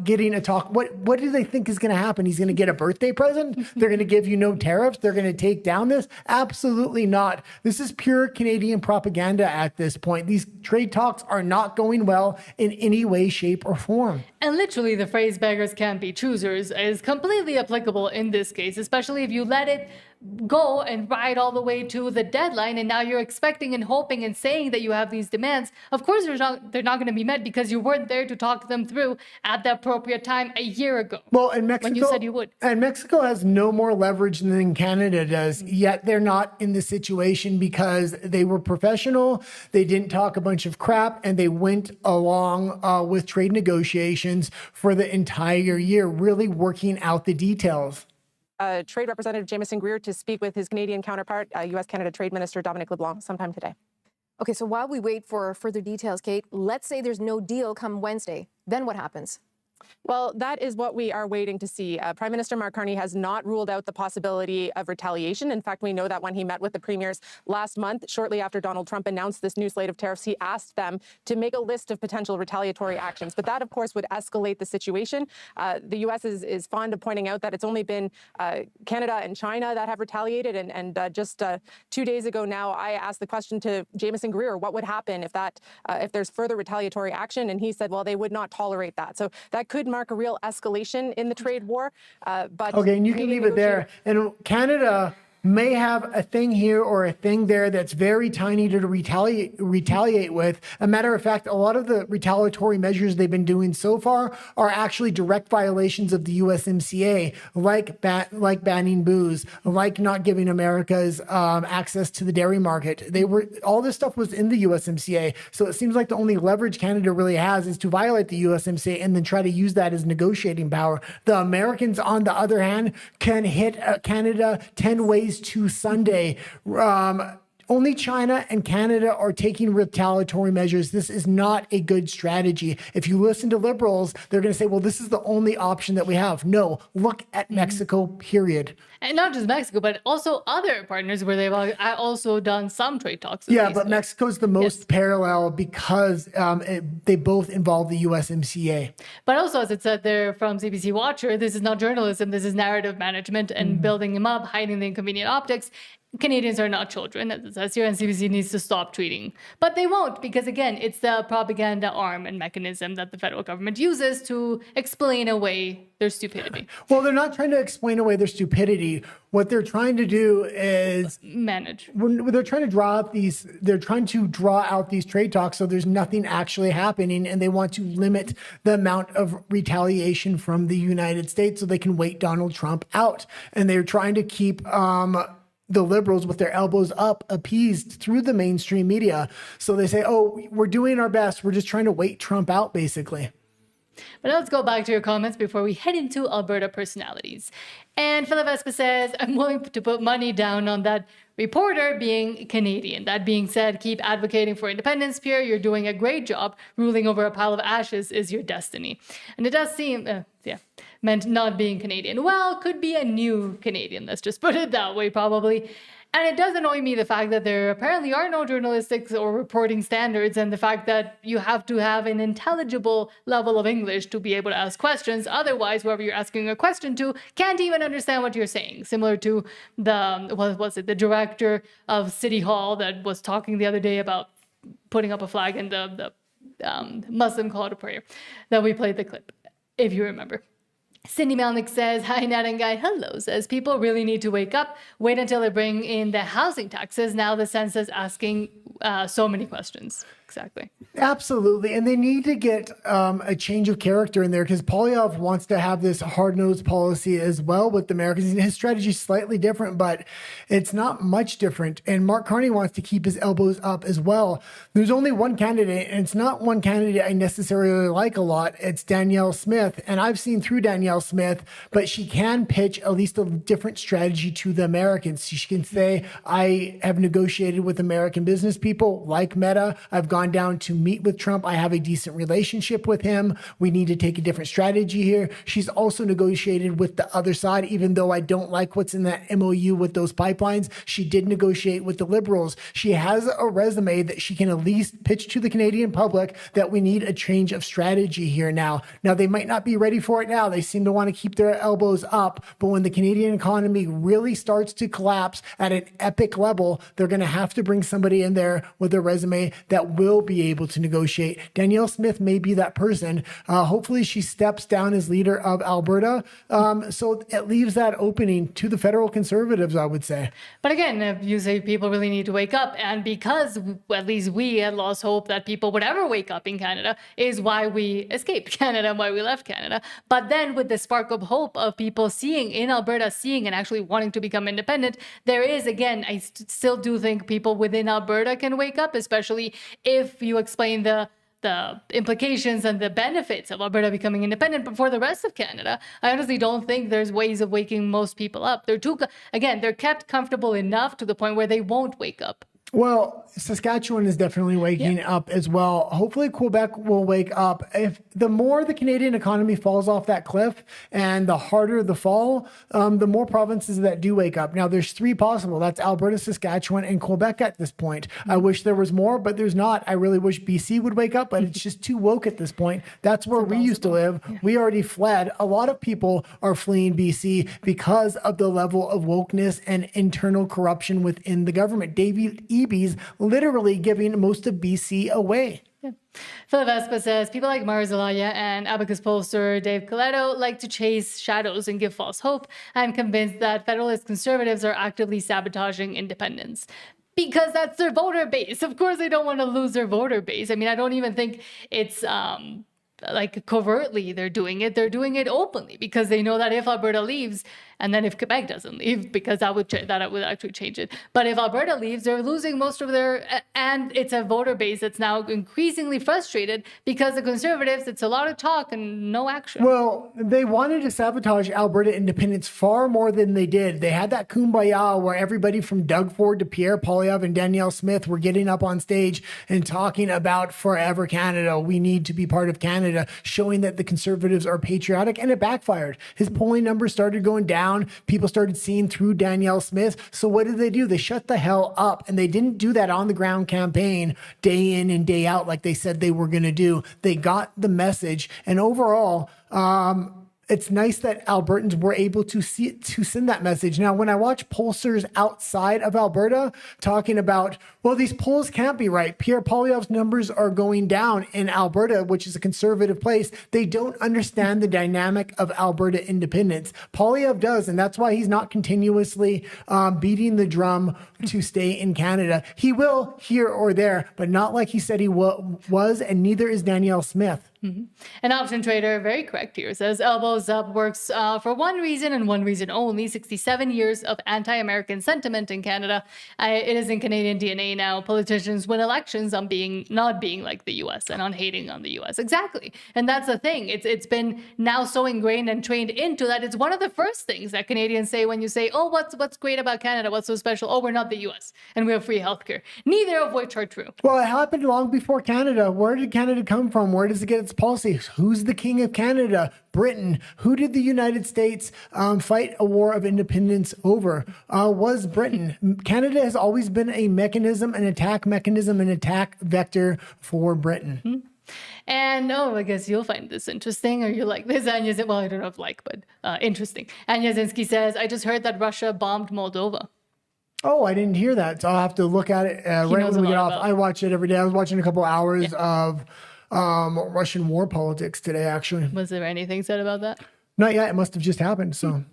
getting a talk. What do they think is going to happen? He's going to get a birthday present? They're going to give you no tariffs? They're going to take down this? Absolutely not. This is pure Canadian propaganda at this point. These trade talks are not going well in any way, shape, or form. And literally the phrase beggars can't be choosers is completely applicable in this case, especially if you let it go and ride all the way to the deadline, and now you're expecting and hoping and saying that you have these demands. Of course they're not going to be met because you weren't there to talk them through at the appropriate time a year ago. Well, in Mexico, when you said you would. And Mexico has no more leverage than Canada does, yet they're not in this situation because they were professional, they didn't talk a bunch of crap, and they went along with trade negotiations for the entire year, really working out the details. Trade Representative Jameson Greer to speak with his Canadian counterpart, U.S.-Canada Trade Minister Dominic LeBlanc, sometime today. Okay, so while we wait for further details, Kate, let's say there's no deal come Wednesday. Then what happens? Well, that is what we are waiting to see. Prime Minister Mark Carney has not ruled out the possibility of retaliation. In fact, we know that when he met with the premiers last month, shortly after Donald Trump announced this new slate of tariffs, he asked them to make a list of potential retaliatory actions. But that, of course, would escalate the situation. The U.S. is fond of pointing out that it's only been Canada and China that have retaliated. And just 2 days ago now, I asked the question to Jameson Greer, what would happen if there's further retaliatory action? And he said, well, they would not tolerate that. So that could mark a real escalation in the trade war. But okay, and you can leave it there. And Canada may have a thing here or a thing there that's very tiny to retaliate with. A matter of fact, a lot of the retaliatory measures they've been doing so far are actually direct violations of the USMCA, like banning booze, like not giving America's access to the dairy market. All this stuff was in the USMCA. So it seems like the only leverage Canada really has is to violate the USMCA and then try to use that as negotiating power. The Americans, on the other hand, can hit Canada 10 ways to Sunday. Only China and Canada are taking retaliatory measures. This is not a good strategy. If you listen to liberals, they're going to say, well, this is the only option that we have. No, look at Mexico, period. And not just Mexico, but also other partners where they've also done some trade talks. Yeah, but Mexico's the most parallel because they both involve the USMCA. But also, as it said there from CBC Watcher, this is not journalism. This is narrative management and building them up, hiding the inconvenient optics. Canadians are not children, as it says here, and CBC needs to stop tweeting. But they won't, because again, it's the propaganda arm and mechanism that the federal government uses to explain away their stupidity. Well, they're not trying to explain away their stupidity. What they're trying to do is manage. They're trying to draw out these trade talks so there's nothing actually happening, and they want to limit the amount of retaliation from the United States so they can wait Donald Trump out. And they're trying to keep the liberals with their elbows up appeased through the mainstream media. So they say, oh, we're doing our best. We're just trying to wait Trump out, basically. But let's go back to your comments before we head into Alberta Personalities. And Philip Vespa says, I'm willing to put money down on that reporter being Canadian. That being said, keep advocating for independence, Pierre. You're doing a great job. Ruling over a pile of ashes is your destiny. And it does seem, meant not being Canadian. Well, could be a new Canadian. Let's just put it that way, probably. And it does annoy me the fact that there apparently are no journalistic or reporting standards, and the fact that you have to have an intelligible level of English to be able to ask questions. Otherwise, whoever you're asking a question to can't even understand what you're saying. Similar to the director of City Hall that was talking the other day about putting up a flag in the Muslim call to prayer that we played the clip, if you remember. Cindy Melnick says, hi, Nat and Guy. Hello, says, people really need to wake up. Wait until they bring in the housing taxes. Now the census asking so many questions. Exactly. Absolutely. And they need to get a change of character in there, because Poilievre wants to have this hard-nosed policy as well with the Americans. And his strategy is slightly different, but it's not much different. And Mark Carney wants to keep his elbows up as well. There's only one candidate, and it's not one candidate I necessarily like a lot. It's Danielle Smith. And I've seen through Danielle Smith, but she can pitch at least a different strategy to the Americans. She can say, I have negotiated with American business people like Meta. I've gone down to meet with Trump. I have a decent relationship with him. We need to take a different strategy here. She's also negotiated with the other side, even though I don't like what's in that MOU with those pipelines. She did negotiate with the Liberals. She has a resume that she can at least pitch to the Canadian public that we need a change of strategy here now. Now, they might not be ready for it now. They seem to want to keep their elbows up, but when the Canadian economy really starts to collapse at an epic level, they're going to have to bring somebody in there with a resume that will be able to negotiate. Danielle Smith may be that person. Hopefully she steps down as leader of Alberta. So it leaves that opening to the federal Conservatives, I would say. But again, if you say people really need to wake up, and because at least we had lost hope that people would ever wake up in Canada, is why we escaped Canada and why we left Canada. But then with the spark of hope of people seeing in Alberta, seeing and actually wanting to become independent, there is, again, I still do think people within Alberta can wake up, especially if you explain the implications and the benefits of Alberta becoming independent. But for the rest of Canada, I honestly don't think there's ways of waking most people up. They're kept comfortable enough to the point where they won't wake up. Well, Saskatchewan is definitely waking up as well. Hopefully Quebec will wake up. If the more the Canadian economy falls off that cliff and the harder the fall, the more provinces that do wake up. Now there's 3 possible. That's Alberta, Saskatchewan, and Quebec at this point. I wish there was more, but there's not. I really wish BC would wake up, but it's just too woke at this point. That's where we used to live. We already fled. A lot of people are fleeing BC because of the level of wokeness and internal corruption within the government. David Eby's literally giving most of BC away. Philip Vespa says, people like Mara Zelaya and Abacus pollster Dave Coletto like to chase shadows and give false hope. I'm convinced that Federalist conservatives are actively sabotaging independence. Because that's their voter base. Of course, they don't want to lose their voter base. I mean, I don't even think it's like covertly they're doing it. They're doing it openly because they know that if Alberta leaves, and then if Quebec doesn't leave, because that would actually change it. But if Alberta leaves, they're losing most of their, and it's a voter base that's now increasingly frustrated because the Conservatives, it's a lot of talk and no action. Well, they wanted to sabotage Alberta independence far more than they did. They had that kumbaya where everybody from Doug Ford to Pierre Poilievre and Danielle Smith were getting up on stage and talking about forever Canada. We need to be part of Canada, showing that the Conservatives are patriotic, and it backfired. His polling numbers started going down. People started seeing through Danielle Smith. So what did they do? They shut the hell up, and they didn't do that on the ground campaign day in and day out like they said they were going to do. They got the message, and overall, it's nice that Albertans were able to send that message. Now, when I watch pollsters outside of Alberta talking about, well, these polls can't be right. Pierre Poilievre's numbers are going down in Alberta, which is a conservative place. They don't understand the dynamic of Alberta independence. Poilievre does, and that's why he's not continuously beating the drum to stay in Canada. He will here or there, but not like he said he was, and neither is Danielle Smith. Mm-hmm. An option trader, very correct here, says Elbows Up works for one reason and one reason only: 67 years of anti-American sentiment in Canada. It is in Canadian DNA now. Politicians win elections on not being like the U.S. and on hating on the U.S. Exactly. And that's the thing. It's been now so ingrained and trained into that. It's one of the first things that Canadians say when you say, oh, what's great about Canada? What's so special? Oh, we're not the U.S. and we have free healthcare. Neither of which are true. Well, it happened long before Canada. Where did Canada come from? Where does it get its policies? Who's the king of Canada? Britain. Who did the United States fight a war of independence over? Was Britain. Canada has always been a mechanism, an attack mechanism, an attack vector for Britain. Mm-hmm. And I guess you'll find this interesting, or you like this. Anya, well, I don't know if but interesting. Anya Zinsky says, I just heard that Russia bombed Moldova. Oh, I didn't hear that. So I'll have to look at it right when we get off. I watch it every day. I was watching a couple hours of Russian war politics today, actually. Was there anything said about that? Not yet. It must have just happened. So,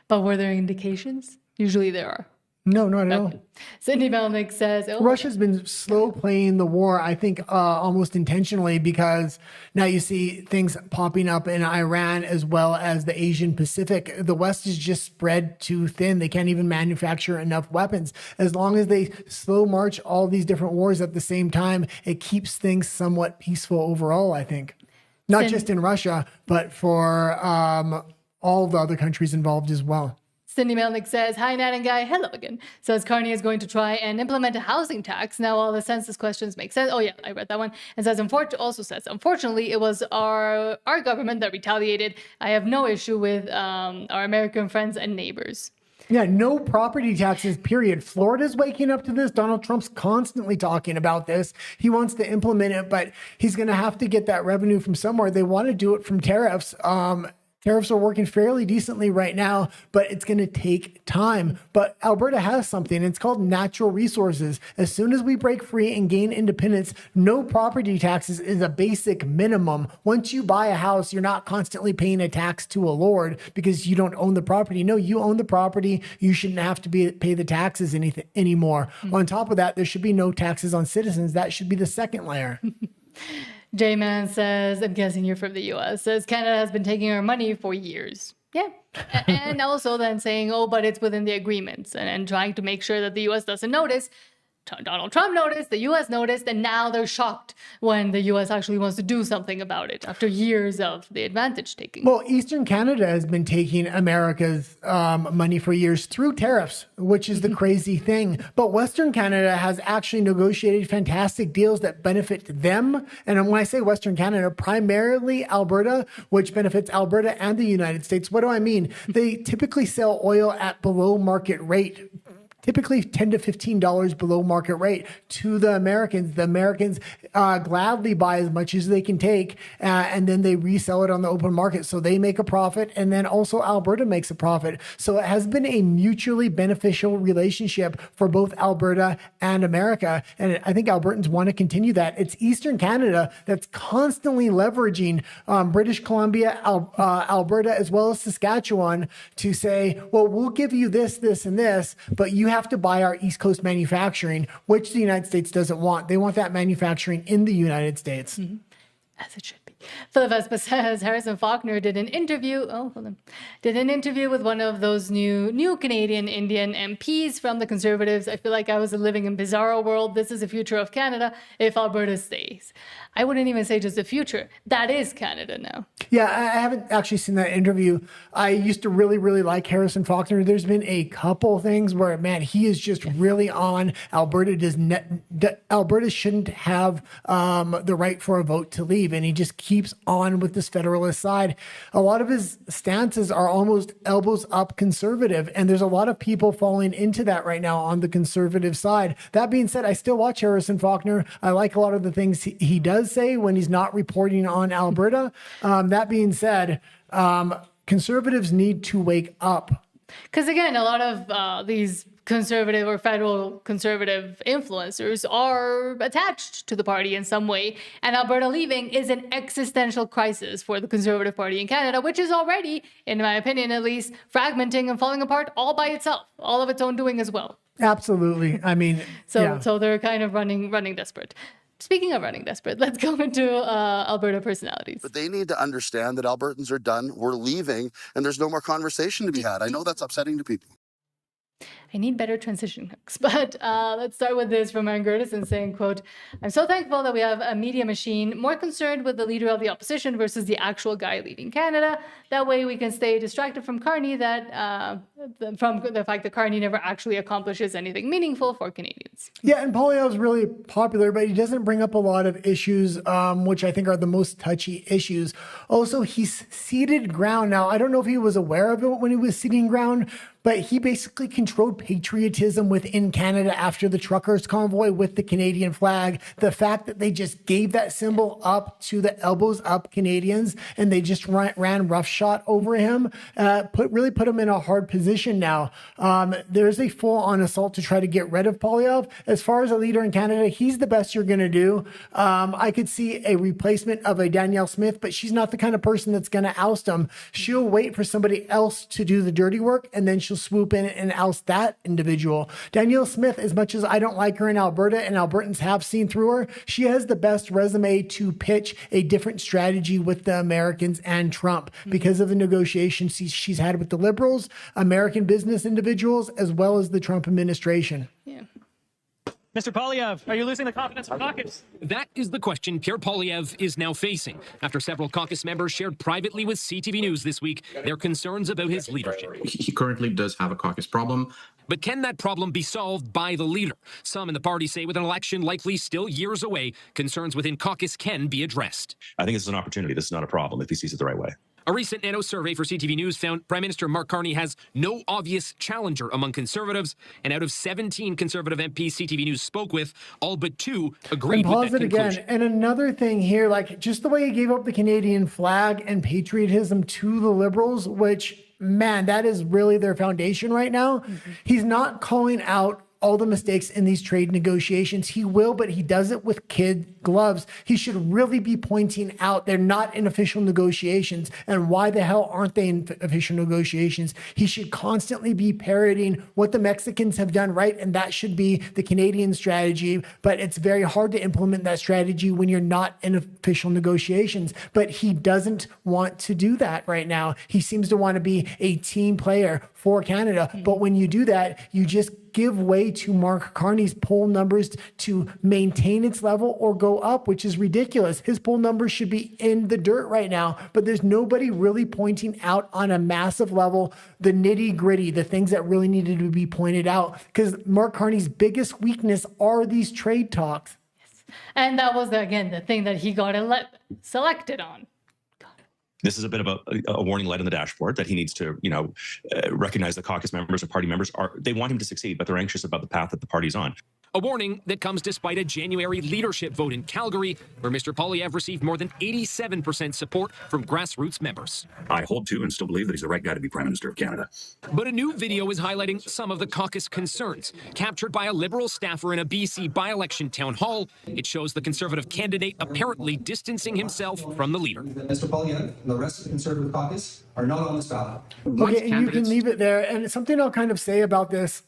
but were there indications? Usually there are. No, not at all. Cindy Melnick says, Russia's been slow playing the war, I think, almost intentionally, because now you see things popping up in Iran as well as the Asian Pacific. The West is just spread too thin. They can't even manufacture enough weapons. As long as they slow march all these different wars at the same time, it keeps things somewhat peaceful overall, I think. Not just in Russia, but for all the other countries involved as well. Cindy Melnick says, hi, Nat and Guy. Hello again. Says Carney is going to try and implement a housing tax. Now all the census questions make sense. Oh, yeah, I read that one. And says, unfortunately, it was our government that retaliated. I have no issue with our American friends and neighbors. Yeah, no property taxes, period. Florida's waking up to this. Donald Trump's constantly talking about this. He wants to implement it, but he's going to have to get that revenue from somewhere. They want to do it from tariffs. Tariffs are working fairly decently right now, but it's going to take time. But Alberta has something. It's called natural resources. As soon as we break free and gain independence, no property taxes is a basic minimum. Once you buy a house, you're not constantly paying a tax to a lord because you don't own the property. No, you own the property. You shouldn't have to pay the taxes anymore. Mm-hmm. On top of that, there should be no taxes on citizens. That should be the second layer. J-Man says, I'm guessing you're from the U.S., says Canada has been taking our money for years. Yeah. And also then saying, but it's within the agreements and trying to make sure that the U.S. doesn't notice. Donald Trump noticed, the U.S. noticed, and now they're shocked when the U.S. actually wants to do something about it after years of the advantage taking. Well, Eastern Canada has been taking America's money for years through tariffs, which is the crazy thing. But Western Canada has actually negotiated fantastic deals that benefit them. And when I say Western Canada, primarily Alberta, which benefits Alberta and the United States. What do I mean? They typically sell oil at below market rate, typically $10 to $15 below market rate to the Americans. The Americans gladly buy as much as they can take, and then they resell it on the open market. So they make a profit, and then also Alberta makes a profit. So it has been a mutually beneficial relationship for both Alberta and America. And I think Albertans want to continue that. It's Eastern Canada that's constantly leveraging British Columbia, Alberta, as well as Saskatchewan to say, well, we'll give you this, this, and this, but you have to buy our East Coast manufacturing, which the United States doesn't want. They want that manufacturing in the United States. Mm-hmm. As it should be. Philip Vespa says Harrison Faulkner did an interview with one of those new Canadian Indian MPs from the Conservatives. I feel like I was living in bizarro world. This is the future of Canada if Alberta stays. I wouldn't even say just the future. That is Canada now. Yeah, I haven't actually seen that interview. I used to really, really like Harrison Faulkner. There's been a couple things where, man, he is just really on Alberta. Alberta shouldn't have the right for a vote to leave, and he just keeps on with this federalist side. A lot of his stances are almost elbows up conservative, and there's a lot of people falling into that right now on the conservative side. That being said, I still watch Harrison Faulkner. I like a lot of the things he does say when he's not reporting on Alberta. That being said, conservatives need to wake up. Because again, a lot of these conservative or federal conservative influencers are attached to the party in some way. And Alberta leaving is an existential crisis for the Conservative Party in Canada, which is already, in my opinion at least, fragmenting and falling apart all by itself, all of its own doing as well. Absolutely. I mean, so they're kind of running desperate. Speaking of running desperate, let's go into Alberta Personalities. But they need to understand that Albertans are done. We're leaving, and there's no more conversation to be had. I know that's upsetting to people. I need better transition hooks. But let's start with this from Aaron Gertison saying, quote, "I'm so thankful that we have a media machine more concerned with the leader of the opposition versus the actual guy leading Canada. That way we can stay distracted from Carney, from the fact that Carney never actually accomplishes anything meaningful for Canadians." Yeah, and Poilievre's really popular, but he doesn't bring up a lot of issues, which I think are the most touchy issues. Also, he's ceded ground. Now, I don't know if he was aware of it when he was ceding ground, but he basically controlled patriotism within Canada after the truckers' convoy with the Canadian flag. The fact that they just gave that symbol up to the elbows up Canadians and they just ran roughshod over him, really put him in a hard position now. There's a full-on assault to try to get rid of Poilievre. As far as a leader in Canada, he's the best you're going to do. I could see a replacement of a Danielle Smith, but she's not the kind of person that's going to oust him. She'll wait for somebody else to do the dirty work, and then she'll swoop in and oust that individual. Danielle Smith, as much as I don't like her in Alberta and Albertans have seen through her, she has the best resume to pitch a different strategy with the Americans and Trump because of the negotiations she's had with the Liberals, American business individuals, as well as the Trump administration. Yeah. Mr. Poilievre, are you losing the confidence of caucus? That is the question Pierre Poilievre is now facing after several caucus members shared privately with CTV News this week their concerns about his leadership. He currently does have a caucus problem. But can that problem be solved by the leader? Some in the party say with an election likely still years away, concerns within caucus can be addressed. I think this is an opportunity. This is not a problem if he sees it the right way. A recent NO survey for CTV News found Prime Minister Mark Carney has no obvious challenger among Conservatives, and out of 17 Conservative MPs CTV News spoke with, all but 2 agreed with that conclusion. And another thing here, like just the way he gave up the Canadian flag and patriotism to the Liberals, which, man, that is really their foundation right now. Mm-hmm. He's not calling out all the mistakes in these trade negotiations. He will, but he does it with kid gloves. He should really be pointing out they're not in official negotiations. And why the hell aren't they in official negotiations? He should constantly be parroting what the Mexicans have done right. And that should be the Canadian strategy. But it's very hard to implement that strategy when you're not in official negotiations. But he doesn't want to do that right now. He seems to want to be a team player for Canada. But when you do that, you just give way to Mark Carney's poll numbers to maintain its level or go up, which is ridiculous. His poll numbers should be in the dirt right now, but there's nobody really pointing out on a massive level the nitty gritty, the things that really needed to be pointed out, because Mark Carney's biggest weakness are these trade talks. And that was, again, the thing that he got selected on. This is a bit of a warning light on the dashboard that he needs to, recognize the caucus members or party members they want him to succeed, but they're anxious about the path that the party's on. A warning that comes despite a January leadership vote in Calgary, where Mr. Poilievre received more than 87% support from grassroots members. I hold to and still believe that he's the right guy to be Prime Minister of Canada. But a new video is highlighting some of the caucus concerns. Captured by a Liberal staffer in a BC by-election town hall, it shows the Conservative candidate apparently distancing himself from the leader. Mr. Poilievre and the rest of the Conservative caucus are not on this ballot. Okay, and you can leave it there. And something I'll kind of say about this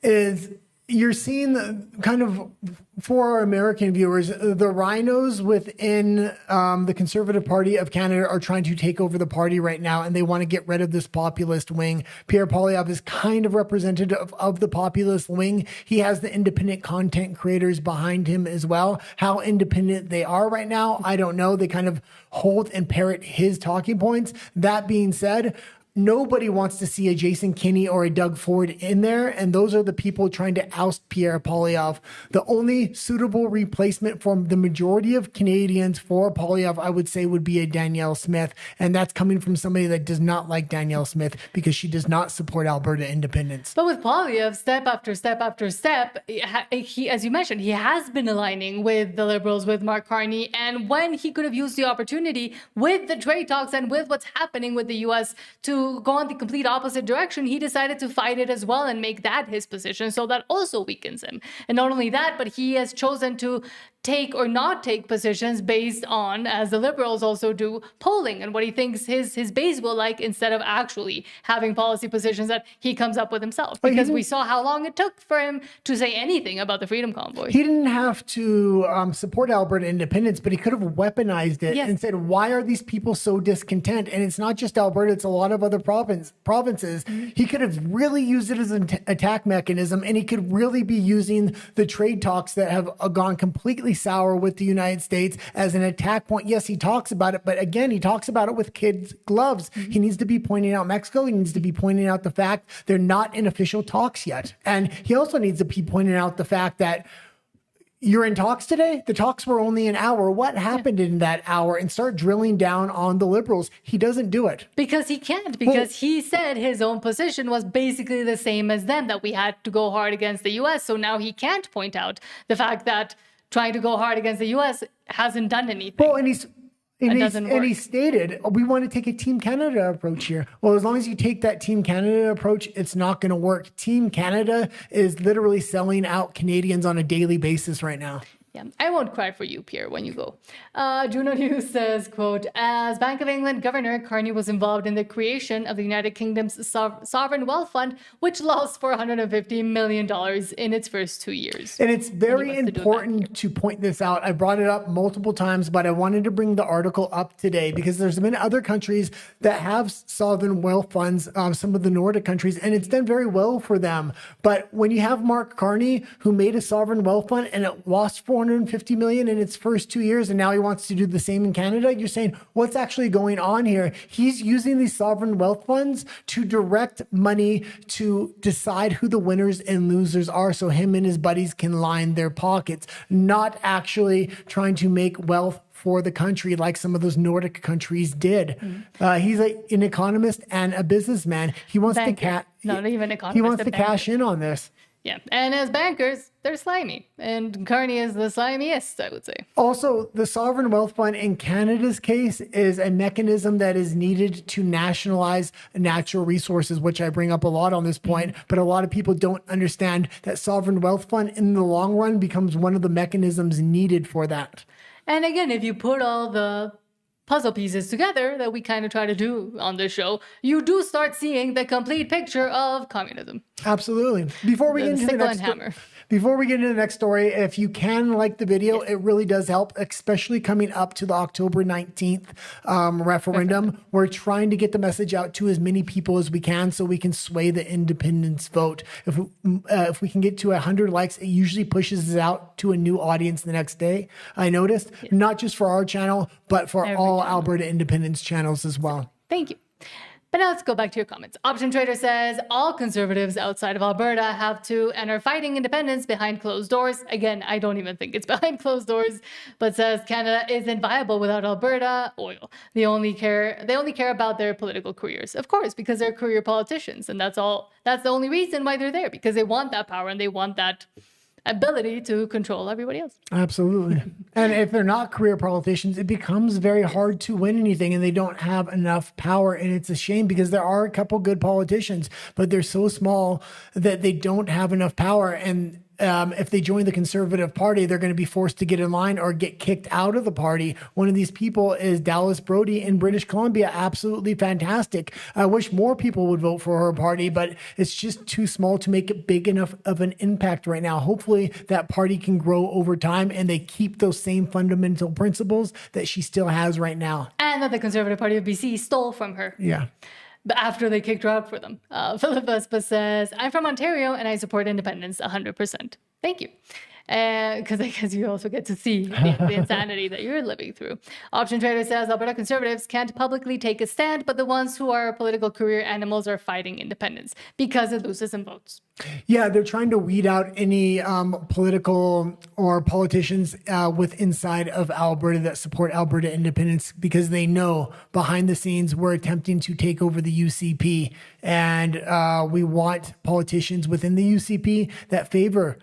is you're seeing kind of, for our American viewers, the rhinos within the Conservative Party of Canada are trying to take over the party right now, and they want to get rid of this populist wing. Pierre Poilievre is kind of representative of the populist wing. He has the independent content creators behind him as well. How independent they are right now, I don't know. They kind of hold and parrot his talking points. That being said, nobody wants to see a Jason Kenney or a Doug Ford in there, and those are the people trying to oust Pierre Poilievre. The only suitable replacement for the majority of Canadians for Poilievre, I would say, would be a Danielle Smith, and that's coming from somebody that does not like Danielle Smith because she does not support Alberta independence. But with Poilievre, step after step after step, he, as you mentioned, he has been aligning with the Liberals, with Mark Carney, and when he could have used the opportunity with the trade talks and with what's happening with the U.S. to go on the complete opposite direction, he decided to fight it as well and make that his position, so that also weakens him. And not only that, but he has chosen to take or not take positions based on, as the Liberals also do, polling and what he thinks his base will like, instead of actually having policy positions that he comes up with himself. Because we saw how long it took for him to say anything about the Freedom Convoy. He didn't have to support Alberta independence, but he could have weaponized it and said, why are these people so discontent? And it's not just Alberta, it's a lot of other provinces. He could have really used it as an attack mechanism, and he could really be using the trade talks that have gone completely sour with the United States as an attack point. Yes, he talks about it, but again, he talks about it with kids' gloves. He needs to be pointing out Mexico. He needs to be pointing out the fact they're not in official talks yet. And he also needs to be pointing out the fact that you're in talks today? The talks were only an hour. What happened in that hour? And start drilling down on the Liberals. He doesn't do it. Because he can't. Because he said his own position was basically the same as them, that we had to go hard against the U.S. So now he can't point out the fact that trying to go hard against the U.S. hasn't done anything. Well, and he stated, we want to take a Team Canada approach here. Well, as long as you take that Team Canada approach, it's not going to work. Team Canada is literally selling out Canadians on a daily basis right now. Yeah, I won't cry for you, Pierre, when you go. Juno News says, quote, as Bank of England Governor, Carney was involved in the creation of the United Kingdom's Sovereign Wealth Fund, which lost $450 million in its first 2 years. And it's very important to point this out. I brought it up multiple times, but I wanted to bring the article up today because there's been other countries that have sovereign wealth funds, some of the Nordic countries, and it's done very well for them. But when you have Mark Carney, who made a sovereign wealth fund and it lost $450 million in its first 2 years, and now he wants to do the same in Canada, you're saying, what's actually going on here? He's using these sovereign wealth funds to direct money to decide who the winners and losers are, so him and his buddies can line their pockets, not actually trying to make wealth for the country like some of those Nordic countries did. He's an economist and a businessman. He wants not even economist. He wants to cash in on this. Yeah, and as bankers, they're slimy. And Carney is the slimiest, I would say. Also, the Sovereign Wealth Fund in Canada's case is a mechanism that is needed to nationalize natural resources, which I bring up a lot on this point. But a lot of people don't understand that Sovereign Wealth Fund in the long run becomes one of the mechanisms needed for that. And again, if you put all the puzzle pieces together that we kind of try to do on this show, you do start seeing the complete picture of communism. Absolutely. Before we get into the sickle next and hammer. Before we get into the next story, if you can like the video, it really does help, especially coming up to the October 19th referendum. We're trying to get the message out to as many people as we can so we can sway the independence vote. If we can get to 100 likes, it usually pushes it out to a new audience the next day. I noticed, not just for our channel, but for all Alberta independence channels as well. Thank you. But now let's go back to your comments. Option Trader says all conservatives outside of Alberta have to and are fighting independence behind closed doors. Again, I don't even think it's behind closed doors, but says Canada isn't viable without Alberta oil. They only care about their political careers. Of course, because they're career politicians, and that's all. That's the only reason why they're there, because they want that power and they want that ability to control everybody else. Absolutely. And if they're not career politicians, it becomes very hard to win anything, and they don't have enough power. And it's a shame because there are a couple good politicians, but they're so small that they don't have enough power. And if they join the Conservative Party, they're going to be forced to get in line or get kicked out of the party. One of these people is Dallas Brody in British Columbia. Absolutely fantastic. I wish more people would vote for her party, but it's just too small to make it big enough of an impact right now. Hopefully that party can grow over time and they keep those same fundamental principles that she still has right now. And that the Conservative Party of BC stole from her. Yeah. But after they kicked her out for them. Philip Vespa says, I'm from Ontario and I support independence 100%. Thank you. Because I guess you also get to see the insanity that you're living through. Option Trader says Alberta Conservatives can't publicly take a stand, but the ones who are political career animals are fighting independence because it loses some votes. Yeah, they're trying to weed out any political or politicians with inside of Alberta that support Alberta independence, because they know behind the scenes we're attempting to take over the UCP, and we want politicians within the UCP that favor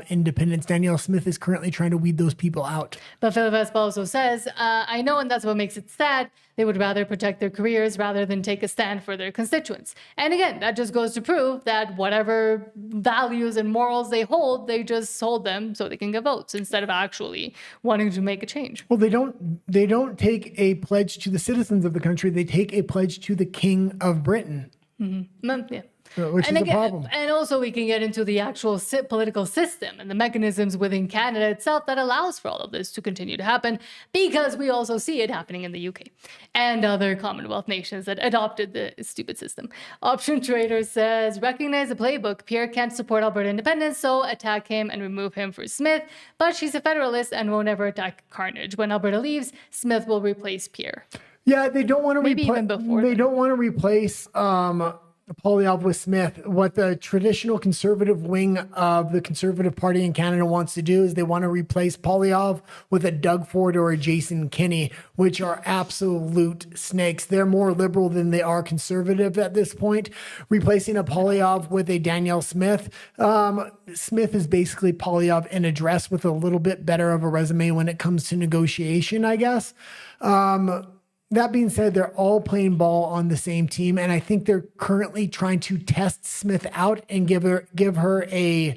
independence. Danielle Smith is currently trying to weed those people out. But Philip Vespa also says, I know, and that's what makes it sad. They would rather protect their careers rather than take a stand for their constituents. And again, that just goes to prove that whatever values and morals they hold, they just hold them so they can get votes instead of actually wanting to make a change. Well, they don't take a pledge to the citizens of the country. They take a pledge to the King of Britain. Mm-hmm. Yeah. Which is a problem. And also we can get into the actual political system and the mechanisms within Canada itself that allows for all of this to continue to happen, because we also see it happening in the UK and other Commonwealth nations that adopted the stupid system. Option Trader says, recognize the playbook. Pierre can't support Alberta independence, so attack him and remove him for Smith. But she's a federalist and won't ever attack Carnage. When Alberta leaves, Smith will replace Pierre. Yeah, they don't want to replace Poilievre with Smith. What the traditional conservative wing of the Conservative Party in Canada wants to do is they want to replace Poilievre with a Doug Ford or a Jason Kenney, which are absolute snakes. They're more liberal than they are conservative at this point. Replacing a Poilievre with a Danielle Smith. Smith is basically Poilievre in a dress with a little bit better of a resume when it comes to negotiation, I guess. That being said, they're all playing ball on the same team, and I think they're currently trying to test Smith out and give her a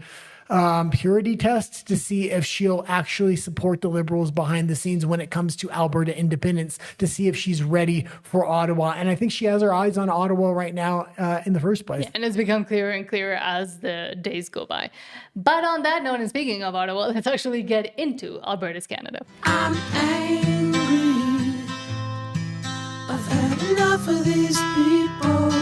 purity test to see if she'll actually support the Liberals behind the scenes when it comes to Alberta independence, to see if she's ready for Ottawa. And I think she has her eyes on Ottawa right now in the first place. Yeah, and it's become clearer and clearer as the days go by. But on that note, and speaking of Ottawa, let's actually get into Alberta's Canada. I'm angry. I've had enough of these people.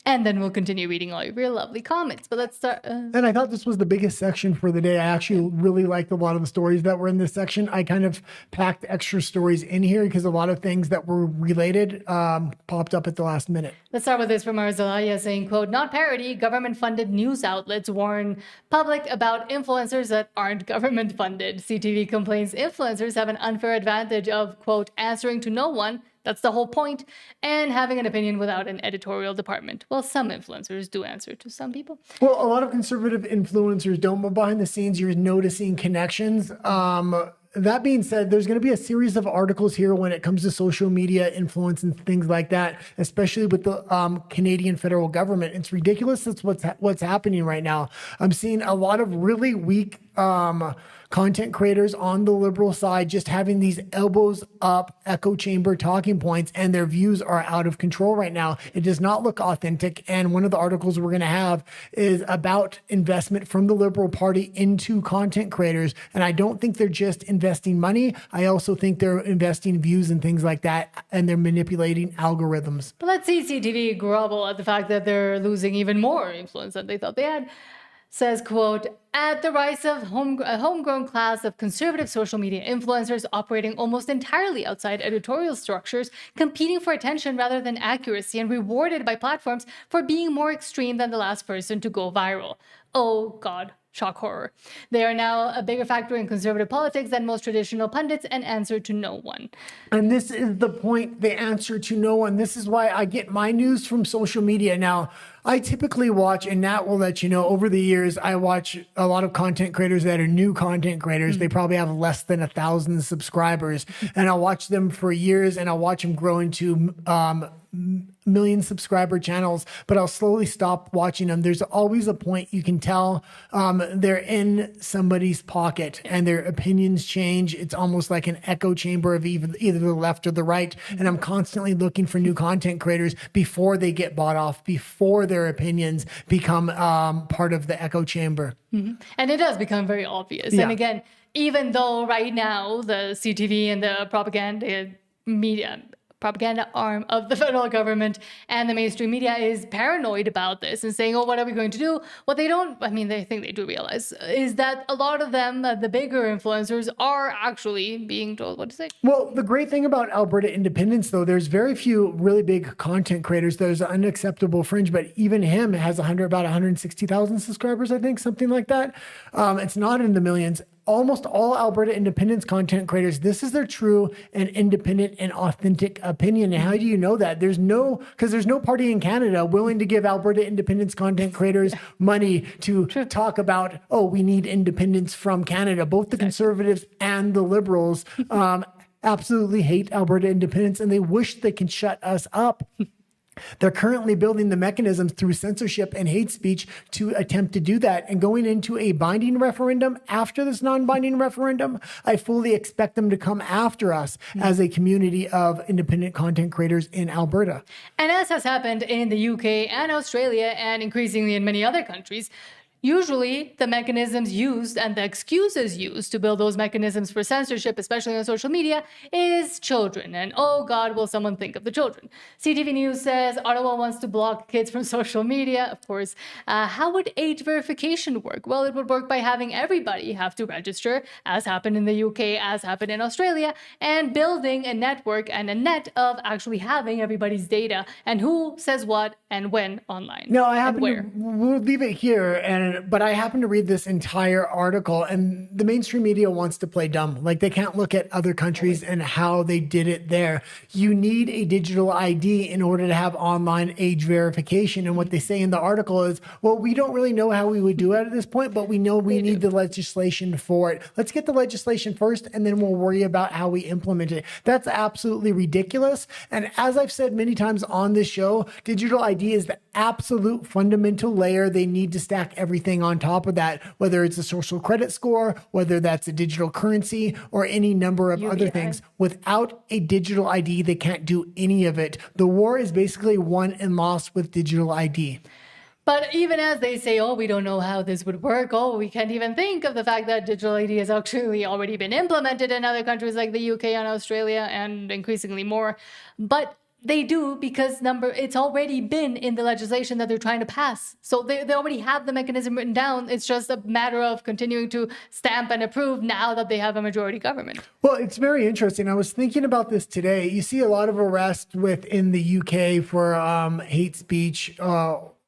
And then we'll continue reading all of your lovely comments. But let's start. And I thought this was the biggest section for the day. I actually really liked a lot of the stories that were in this section. I kind of packed extra stories in here because a lot of things that were related popped up at the last minute. Let's start with this from Arzalaya saying, quote, not parody, government-funded news outlets warn public about influencers that aren't government-funded. CTV complains influencers have an unfair advantage of, quote, answering to no one. That's the whole point. And having an opinion without an editorial department. Well, some influencers do answer to some people. Well, a lot of conservative influencers don't, but behind the scenes, you're noticing connections. That being said, there's going to be a series of articles here when it comes to social media influence and things like that, especially with the Canadian federal government. It's ridiculous. That's what's happening right now. I'm seeing a lot of really weak content creators on the liberal side just having these elbows up echo chamber talking points, and their views are out of control right now. It does not look authentic. And one of the articles we're going to have is about investment from the Liberal Party into content creators. And I don't think they're just investing money. I also think they're investing views and things like that, and they're manipulating algorithms. But let's see CTV grovel at the fact that they're losing even more influence than they thought they had. Says, quote, at the rise of a homegrown class of conservative social media influencers operating almost entirely outside editorial structures, competing for attention rather than accuracy, and rewarded by platforms for being more extreme than the last person to go viral. Oh, God. Shock horror. They are now a bigger factor in conservative politics than most traditional pundits and answer to no one. And this is the point, they answer to no one. This is why I get my news from social media. Now, I typically watch, and Nat will let you know, over the years, I watch a lot of content creators that are new content creators. They probably have less than 1,000 subscribers. And I'll watch them for years, and I'll watch them grow into million subscriber channels, but I'll slowly stop watching them. There's always a point you can tell they're in somebody's pocket and their opinions change. It's almost like an echo chamber of either the left or the right. And I'm constantly looking for new content creators before they get bought off, before their opinions become part of the echo chamber. Mm-hmm. And it does become very obvious. Yeah. And again, even though right now the CTV and the propaganda arm of the federal government and the mainstream media is paranoid about this and saying, oh, what are we going to do? What they don't, I mean, they think they do realize is that a lot of them, the bigger influencers, are actually being told what to say. Well, the great thing about Alberta independence, though, there's very few really big content creators. There's Unacceptable Fringe, but even him has about 160,000 subscribers, I think, something like that. It's not in the millions. Almost all Alberta independence content creators, this is their true and independent and authentic opinion. And how do you know that? There's no party in Canada willing to give Alberta independence content creators money to talk about, oh, we need independence from Canada. Both the Conservatives and the Liberals absolutely hate Alberta independence, and they wish they can shut us up. They're currently building the mechanisms through censorship and hate speech to attempt to do that. And going into a binding referendum after this non-binding referendum, I fully expect them to come after us as a community of independent content creators in Alberta. And as has happened in the UK and Australia and increasingly in many other countries, usually the mechanisms used and the excuses used to build those mechanisms for censorship, especially on social media, is children. And oh God, will someone think of the children? CTV News says Ottawa wants to block kids from social media, of course. How would age verification work? Well, it would work by having everybody have to register, as happened in the UK, as happened in Australia, and building a network and a net of actually having everybody's data and who says what and when online. No, we'll leave it here, but I happen to read this entire article, and the mainstream media wants to play dumb. Like, they can't look at other countries and how they did it there. You need a digital ID in order to have online age verification. And what they say in the article is, well, we don't really know how we would do it at this point, but we know we need the legislation for it. Let's get the legislation first, and then we'll worry about how we implement it. That's absolutely ridiculous. And as I've said many times on this show, digital ID is the absolute fundamental layer. They need to stack everything on top of that, whether it's a social credit score, whether that's a digital currency, or any number of other things. Without a digital ID, they can't do any of it. The war is basically won and lost with digital ID. But even as they say, oh, we don't know how this would work, oh, we can't even think of the fact that digital ID has actually already been implemented in other countries like the UK and Australia and increasingly more. But they do because it's already been in the legislation that they're trying to pass. So they already have the mechanism written down. It's just a matter of continuing to stamp and approve now that they have a majority government. Well, it's very interesting. I was thinking about this today. You see a lot of arrests within the UK for hate speech,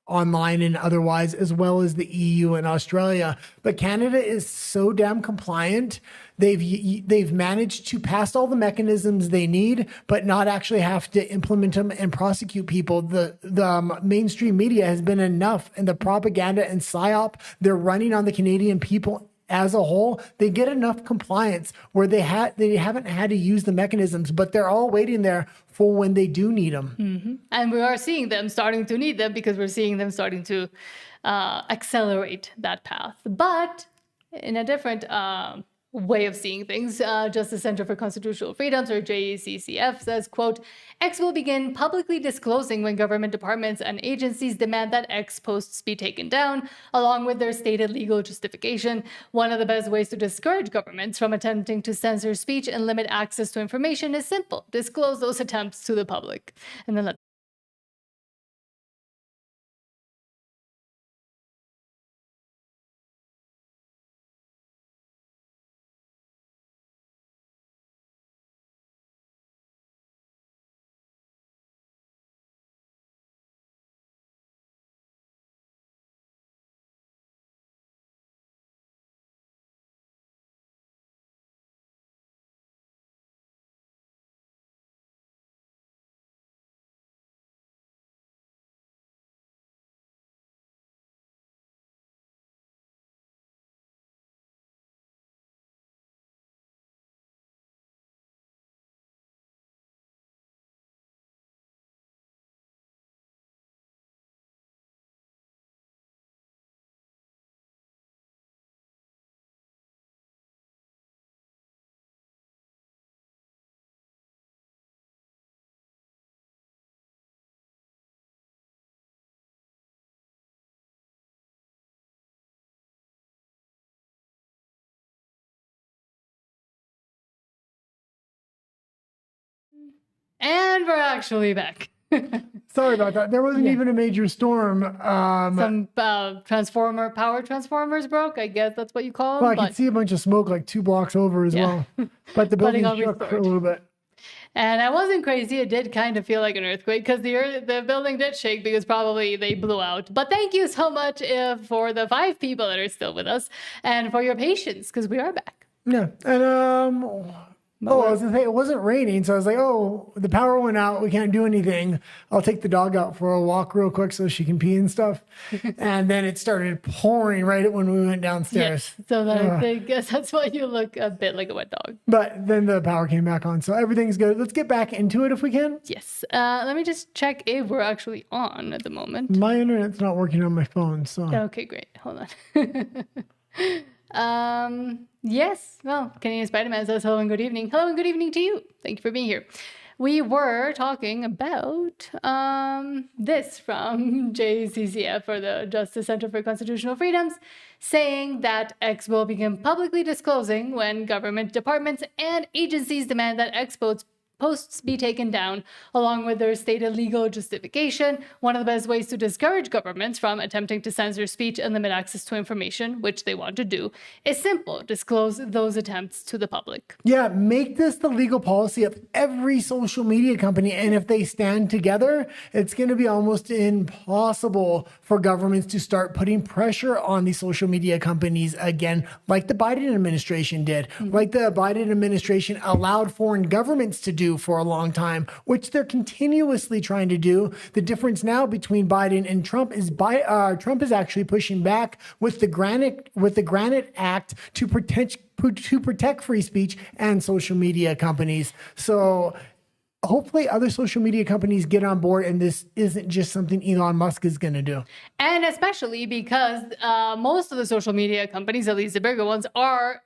online and otherwise, as well as the EU and Australia. But Canada is so damn compliant. They've managed to pass all the mechanisms they need, but not actually have to implement them and prosecute people. The mainstream media has been enough, and the propaganda and psyop they're running on the Canadian people as a whole, they get enough compliance where they haven't had to use the mechanisms, but they're all waiting there for when they do need them. Mm-hmm. And we are seeing them starting to need them because we're seeing them starting to accelerate that path. But in a different way of seeing things. Justice Center for Constitutional Freedoms, or JCCF, says, quote, X will begin publicly disclosing when government departments and agencies demand that X posts be taken down, along with their stated legal justification. One of the best ways to discourage governments from attempting to censor speech and limit access to information is simple. Disclose those attempts to the public. And then and we're actually back. Sorry about that. There wasn't even a major storm. Some power transformers broke. I guess that's what you call them. Well, I could see a bunch of smoke like 2 blocks over as well. But the building shook for a little bit. And I wasn't crazy. It did kind of feel like an earthquake because the building did shake because probably they blew out. But thank you so much for the 5 people that are still with us and for your patience because we are back. Yeah. And I was gonna say it wasn't raining, so I was like, "Oh, the power went out. We can't do anything. I'll take the dog out for a walk real quick so she can pee and stuff." And then it started pouring right when we went downstairs. Yes, so I guess that's why you look a bit like a wet dog. But then the power came back on, so everything's good. Let's get back into it if we can. Yes. Let me just check if we're actually on at the moment. My internet's not working on my phone, so. Okay, great. Hold on. Yes, well, Canadian Spider-Man says hello and good evening. Hello and good evening to you. Thank you for being here. We were talking about this from JCCF, or the Justice Center for Constitutional Freedoms, saying that X will begin publicly disclosing when government departments and agencies demand that X posts be taken down, along with their stated legal justification. One of the best ways to discourage governments from attempting to censor speech and limit access to information, which they want to do, is simple. Disclose those attempts to the public. Yeah, make this the legal policy of every social media company. And if they stand together, it's going to be almost impossible for governments to start putting pressure on these social media companies again, like the Biden administration did, like the Biden administration allowed foreign governments to do for a long time, which they're continuously trying to do. The difference now between Biden and Trump is Trump is actually pushing back with the Granite Act to protect free speech and social media companies. So hopefully other social media companies get on board and this isn't just something Elon Musk is going to do. And especially because most of the social media companies, at least the bigger ones, are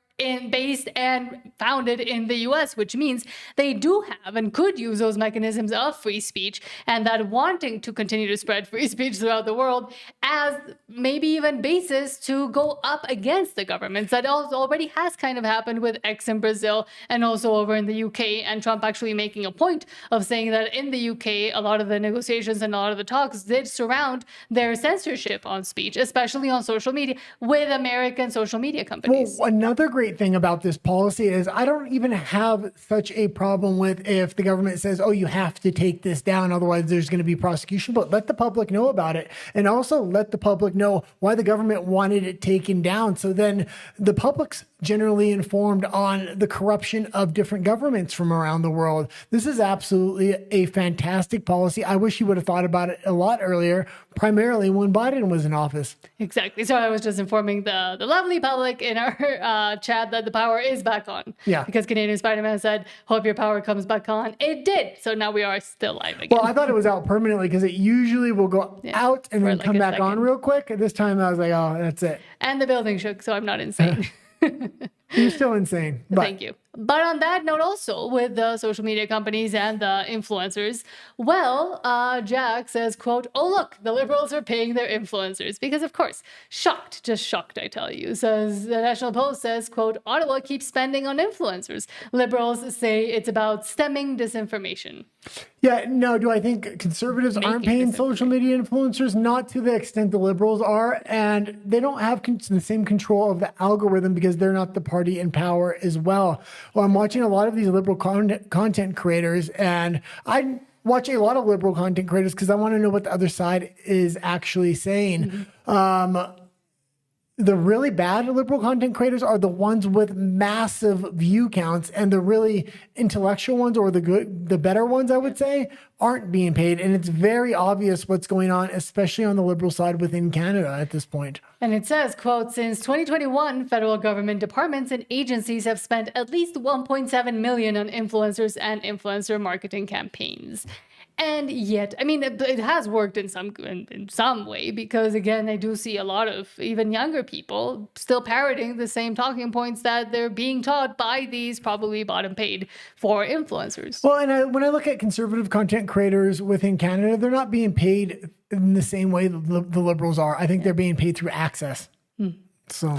based and founded in the US, which means they do have and could use those mechanisms of free speech and that wanting to continue to spread free speech throughout the world as maybe even basis to go up against the governments. That already has kind of happened with X in Brazil and also over in the UK, and Trump actually making a point of saying that in the UK, a lot of the negotiations and a lot of the talks did surround their censorship on speech, especially on social media, with American social media companies. Well, another great thing about this policy is I don't even have such a problem with if the government says, oh, you have to take this down, otherwise there's going to be prosecution, but let the public know about it. And also let the public know why the government wanted it taken down. So then the public's generally informed on the corruption of different governments from around the world. This is absolutely a fantastic policy. I wish you would have thought about it a lot earlier, primarily when Biden was in office. Exactly. So I was just informing the lovely public in our chat that the power is back on. Yeah. Because Canadian Spider-Man said, hope your power comes back on. It did. So now we are still live again. Well, I thought it was out permanently because it usually will go out and then like come a back on second. real quick. This time I was like, oh, that's it. And the building shook, so I'm not insane. You're still insane. But Thank you. But on that note, also with the social media companies and the influencers, well, Jack says, quote, "Oh, look, the Liberals are paying their influencers." Because, of course, shocked, just shocked, I tell you. Says the National Post says, quote, "Ottawa keeps spending on influencers. Liberals say it's about stemming disinformation." Yeah, no, do I think conservatives aren't paying social media influencers? Not to the extent the Liberals are, and they don't have the same control of the algorithm because they're not the party in power as well. Well, I'm watching a lot of these liberal content creators, and I watch a lot of liberal content creators because I want to know what the other side is actually saying. The really bad liberal content creators are the ones with massive view counts, and the really intellectual ones, or the better ones, I would say, aren't being paid. And it's very obvious what's going on, especially on the liberal side within Canada at this point. And it says, quote, "Since 2021, federal government departments and agencies have spent at least $1.7 million on influencers and influencer marketing campaigns." And yet, I mean, it has worked in some way, because again, I do see a lot of even younger people still parroting the same talking points that they're being taught by these probably bottom paid for influencers. Well, and when I look at conservative content creators within Canada, they're not being paid in the same way the Liberals are. I think they're being paid through access. So...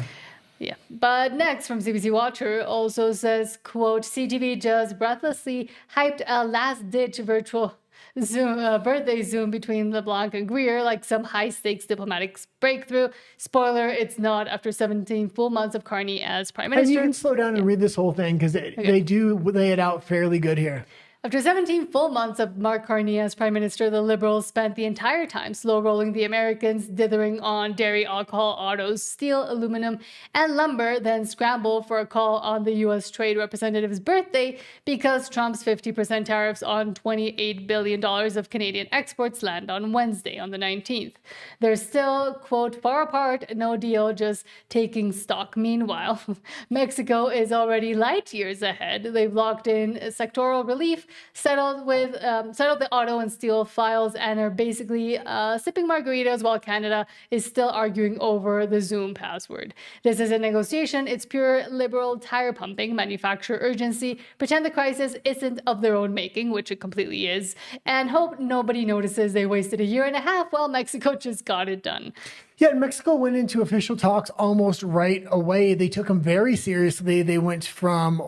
Yeah. But next from CBC Watcher also says, quote, "CTV just breathlessly hyped a last-ditch virtual birthday Zoom between LeBlanc and Greer like some high-stakes diplomatic breakthrough. Spoiler, it's not, after 17 full months of Carney as Prime Minister." And you can slow down and read this whole thing because they do lay it out fairly good here. After 17 full months of Mark Carney as Prime Minister, the Liberals spent the entire time slow-rolling the Americans, dithering on dairy, alcohol, autos, steel, aluminum, and lumber, then scrambled for a call on the U.S. Trade Representative's birthday because Trump's 50% tariffs on $28 billion of Canadian exports land on Wednesday, on the 19th. They're still, quote, "far apart, no deal, just taking stock." Meanwhile, Mexico is already light years ahead. They've locked in sectoral relief, settled the auto and steel files, and are basically sipping margaritas while Canada is still arguing over the Zoom password. This is a negotiation. It's pure liberal tire pumping, manufacturer urgency, pretend the crisis isn't of their own making, which it completely is, and hope nobody notices they wasted a year and a half while Mexico just got it done. Yeah, Mexico went into official talks almost right away. They took them very seriously. They went from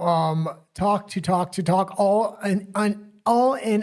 talk to talk to talk, all in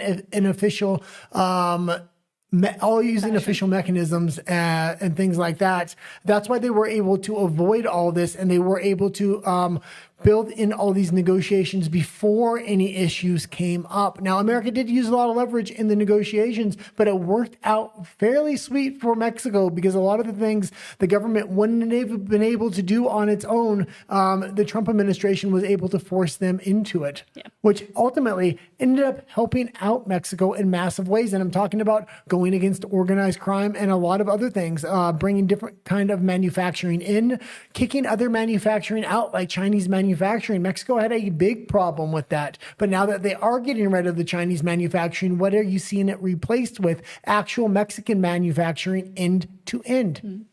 an official, all using official mechanisms and things like that. That's why they were able to avoid all this, and they were able to build in all these negotiations before any issues came up. Now, America did use a lot of leverage in the negotiations, but it worked out fairly sweet for Mexico because a lot of the things the government wouldn't have been able to do on its own, the Trump administration was able to force them into it, which ultimately ended up helping out Mexico in massive ways. And I'm talking about going against organized crime and a lot of other things, bringing different kind of manufacturing in, kicking other manufacturing out, like Chinese manufacturing. Mexico had a big problem with that. But now that they are getting rid of the Chinese manufacturing, what are you seeing it replaced with? Actual Mexican manufacturing end to end.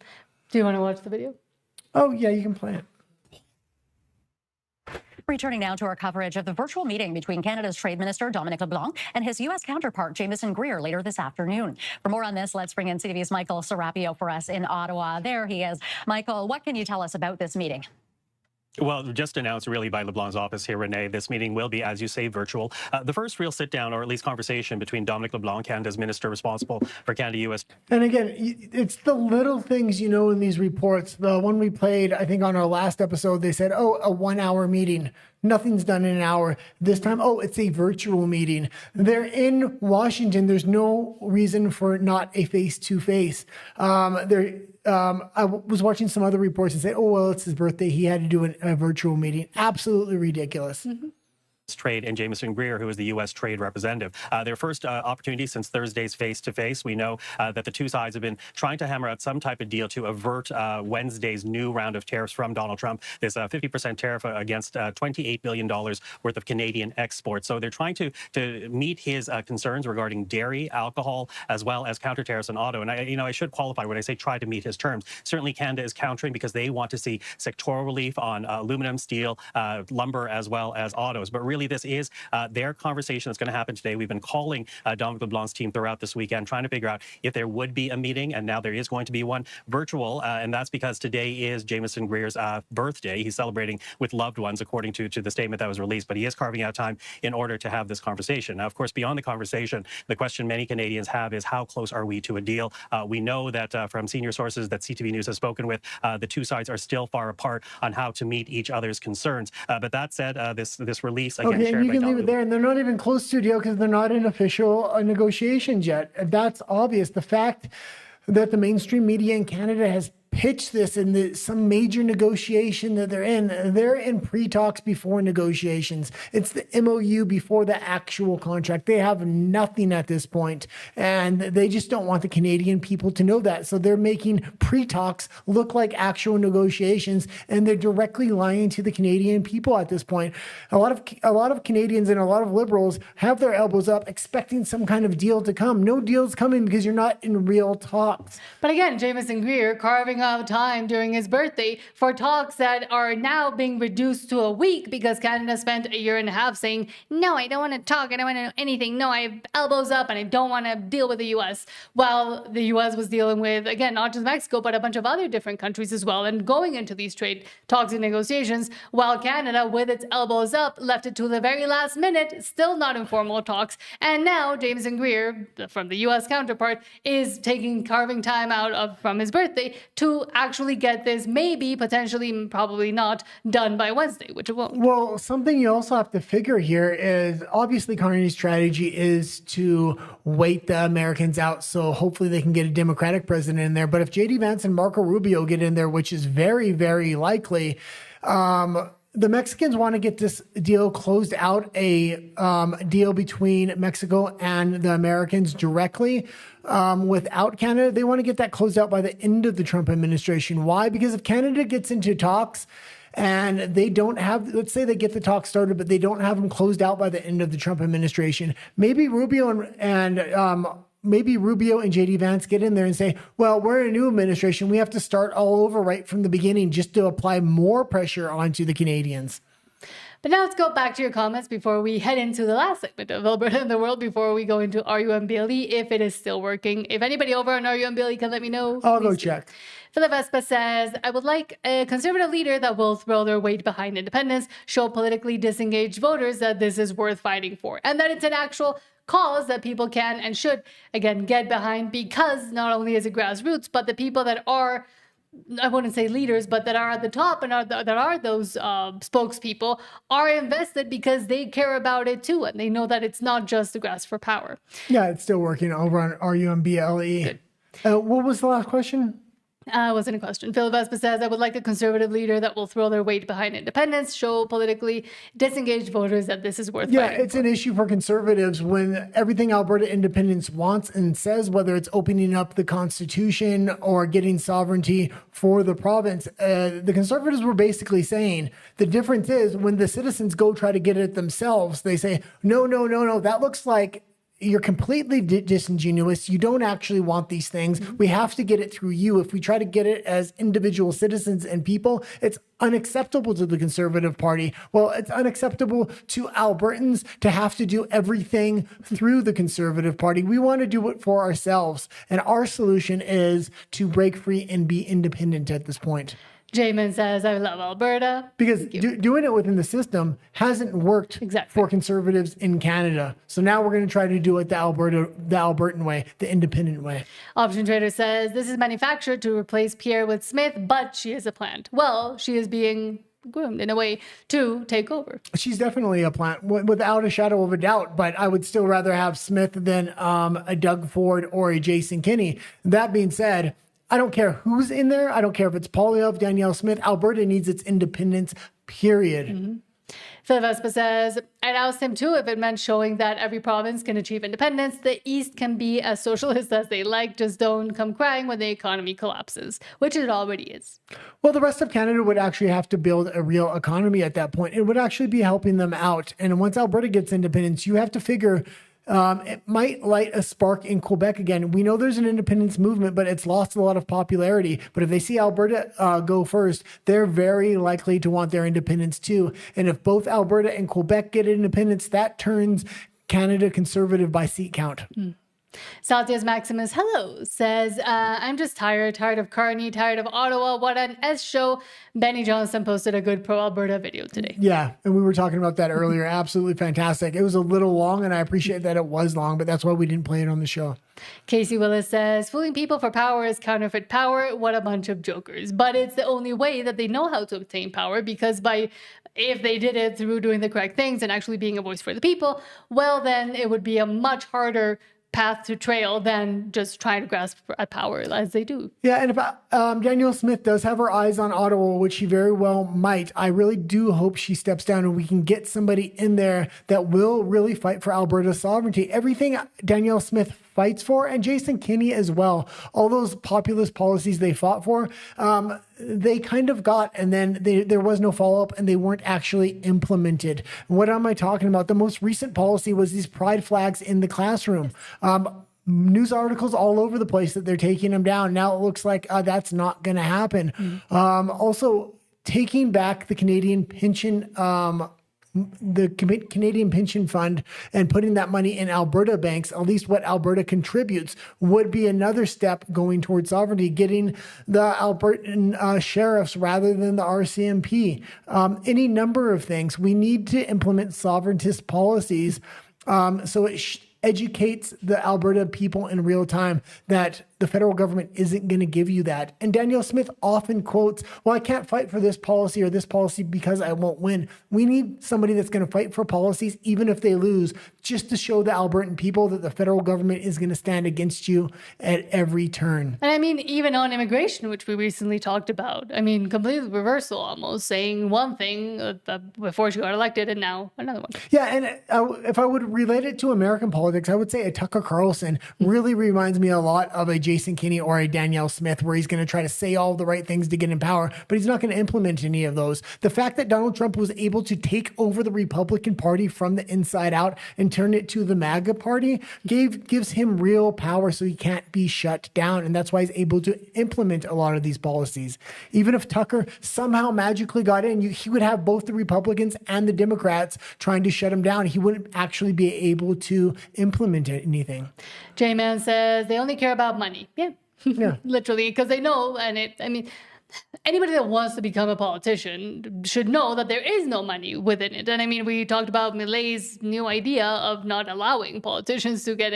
Do you want to watch the video? Oh, yeah, you can play it. Returning now to our coverage of the virtual meeting between Canada's Trade Minister Dominic LeBlanc and his U.S. counterpart Jamieson Greer later this afternoon. For more on this, let's bring in CTV's Michael Serapio for us in Ottawa. There he is. Michael, what can you tell us about this meeting? Well, just announced really by LeBlanc's office here, Renee, this meeting will be, as you say, virtual. The first real sit-down, or at least conversation, between Dominic LeBlanc, Canada's minister responsible for Canada-U.S. And again, it's the little things you know in these reports. The one we played, I think on our last episode, they said, oh, a 1 hour meeting. Nothing's done in an hour. This time, oh, it's a virtual meeting. They're in Washington. There's no reason for not a face-to-face. I was watching some other reports and said, oh, well, it's his birthday. He had to do a virtual meeting. Absolutely ridiculous. Trade and Jameson Greer, who is the U.S. Trade representative. Their first opportunity since Thursday's face-to-face. We know that the two sides have been trying to hammer out some type of deal to avert Wednesday's new round of tariffs from Donald Trump. This 50% tariff against $28 billion worth of Canadian exports. So they're trying to meet his concerns regarding dairy, alcohol, as well as counter tariffs on auto. And I should qualify when I say try to meet his terms. Certainly Canada is countering because they want to see sectoral relief on aluminum, steel, lumber, as well as autos. But really, this is their conversation that's going to happen today. We've been calling Dominic LeBlanc's team throughout this weekend, trying to figure out if there would be a meeting, and now there is going to be one virtual, and that's because today is Jameson Greer's birthday. He's celebrating with loved ones, according to the statement that was released, but he is carving out time in order to have this conversation. Now, of course, beyond the conversation, the question many Canadians have is how close are we to a deal? We know that from senior sources that CTV News has spoken with, the two sides are still far apart on how to meet each other's concerns. But that said, this release, again, okay, and you can leave it there, and they're not even close to a deal because they're not in official negotiations yet. That's obvious. The fact that the mainstream media in Canada has pitched this in some major negotiation that they're in pre-talks before negotiations. It's the MOU before the actual contract. They have nothing at this point, and they just don't want the Canadian people to know that. So they're making pre-talks look like actual negotiations, and they're directly lying to the Canadian people at this point. A lot of Canadians and a lot of Liberals have their elbows up expecting some kind of deal to come. No deal's coming because you're not in real talks. But again, Jameson Greer carving out time during his birthday for talks that are now being reduced to a week because Canada spent a year and a half saying, no, I don't want to talk, I don't want to know anything, no, I have elbows up and I don't want to deal with the U.S. While the U.S. was dealing with, again, not just Mexico, but a bunch of other different countries as well, and going into these trade talks and negotiations, while Canada, with its elbows up, left it to the very last minute, still not in formal talks. And now Jameson Greer, from the U.S. counterpart, is carving time out from his birthday to actually get this, maybe, potentially, probably not, done by Wednesday, which it won't. Well, something you also have to figure here is obviously Carney's strategy is to wait the Americans out, so hopefully they can get a Democratic president in there. But if J.D. Vance and Marco Rubio get in there, which is very, very likely, the Mexicans want to get this deal closed out, a deal between Mexico and the Americans directly without Canada. They want to get that closed out by the end of the Trump administration. Why? Because if Canada gets into talks and they don't have, let's say they get the talks started, but they don't have them closed out by the end of the Trump administration, maybe Rubio and J.D. Vance get in there and say, well, we're in a new administration. We have to start all over right from the beginning just to apply more pressure onto the Canadians. But now let's go back to your comments before we head into the last segment of Alberta and the World, before we go into RUMBLE, if it is still working. If anybody over on RUMBLE can let me know. I'll go check. Philip Vespa says, I would like a conservative leader that will throw their weight behind independence, show politically disengaged voters that this is worth fighting for, and that it's an actual cause that people can and should, again, get behind, because not only is it grassroots, but the people that are, I wouldn't say leaders, but that are at the top and that are those spokespeople are invested because they care about it too. And they know that it's not just the grasp for power. Yeah, it's still working over on RUMBLE. What was the last question? Wasn't a question. Phil Vespa says, I would like a conservative leader that will throw their weight behind independence, show politically disengaged voters that this is worth fighting. Yeah, it's an issue for conservatives when everything Alberta independence wants and says, whether it's opening up the Constitution or getting sovereignty for the province. The conservatives were basically saying the difference is when the citizens go try to get it themselves, they say, no, that looks like you're completely disingenuous. You don't actually want these things. We have to get it through you. If we try to get it as individual citizens and people, it's unacceptable to the Conservative Party. Well, it's unacceptable to Albertans to have to do everything through the Conservative Party. We want to do it for ourselves. And our solution is to break free and be independent at this point. Jamin says, I love Alberta. Because doing it within the system hasn't worked for conservatives in Canada. So now we're going to try to do it the Albertan way, the independent way. Option Trader says, this is manufactured to replace Pierre with Smith, but she is a plant. Well, she is being groomed in a way to take over. She's definitely a plant without a shadow of a doubt, but I would still rather have Smith than a Doug Ford or a Jason Kenney. That being said, I don't care who's in there. I don't care if it's Poilievre, Danielle Smith. Alberta needs its independence, period. Phil Vespa says, I'd oust him too if it meant showing that every province can achieve independence. The East can be as socialist as they like, just don't come crying when the economy collapses, which it already is. Well, the rest of Canada would actually have to build a real economy at that point. It would actually be helping them out. And once Alberta gets independence, you have to figure it might light a spark in Quebec again. We know there's an independence movement, but it's lost a lot of popularity. But if they see Alberta go first, they're very likely to want their independence too. And if both Alberta and Quebec get independence, that turns Canada conservative by seat count. Satia's Maximus, hello, says, I'm just tired of Carney, tired of Ottawa. What an S show. Benny Johnson posted a good pro-Alberta video today. Yeah, and we were talking about that earlier. Absolutely fantastic. It was a little long, and I appreciate that it was long, but that's why we didn't play it on the show. Casey Willis says, fooling people for power is counterfeit power. What a bunch of jokers. But it's the only way that they know how to obtain power, because if they did it through doing the correct things and actually being a voice for the people, well, then it would be a much harder path to trail than just trying to grasp at power as they do. Yeah, and if Danielle Smith does have her eyes on Ottawa, which she very well might, I really do hope she steps down and we can get somebody in there that will really fight for Alberta's sovereignty. Everything Danielle Smith fights for, and Jason Kenney as well, all those populist policies they fought for, they kind of got, and then there was no follow-up and they weren't actually implemented. What am I talking about? The most recent policy was these pride flags in the classroom. News articles all over the place that they're taking them down. Now it looks like that's not going to happen. Also, taking back the Canadian pension Canadian Pension Fund and putting that money in Alberta banks, at least what Alberta contributes, would be another step going towards sovereignty, getting the Albertan sheriffs rather than the RCMP. Any number of things. We need to implement sovereigntist policies so it educates the Alberta people in real time that the federal government isn't going to give you that. And Danielle Smith often quotes, well, I can't fight for this policy or this policy because I won't win. We need somebody that's going to fight for policies, even if they lose, just to show the Albertan people that the federal government is going to stand against you at every turn. And I mean, even on immigration, which we recently talked about, I mean, completely reversal almost, saying one thing before she got elected and now another one. Yeah, and if I would relate it to American politics, I would say a Tucker Carlson really reminds me a lot of a Jason Kenney or a Danielle Smith, where he's going to try to say all the right things to get in power, but he's not going to implement any of those. The fact that Donald Trump was able to take over the Republican Party from the inside out and turn it to the MAGA Party gives him real power, so he can't be shut down, and that's why he's able to implement a lot of these policies. Even if Tucker somehow magically got in, he would have both the Republicans and the Democrats trying to shut him down. He wouldn't actually be able to implement anything. J-Man says they only care about money. Yeah. Literally, because they know, anybody that wants to become a politician should know that there is no money within it. And I mean, we talked about Millet's new idea of not allowing politicians to get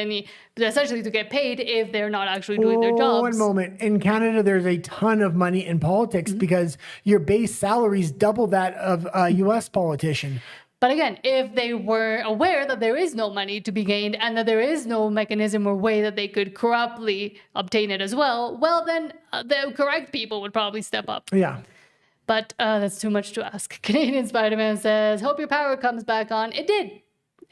essentially to get paid if they're not actually doing their jobs. One moment. In Canada, there's a ton of money in politics because your base salary is double that of a U.S. politician. But again, if they were aware that there is no money to be gained and that there is no mechanism or way that they could corruptly obtain it as well, then the correct people would probably step up. Yeah. But that's too much to ask. Canadian Spider-Man says, hope your power comes back on. It did.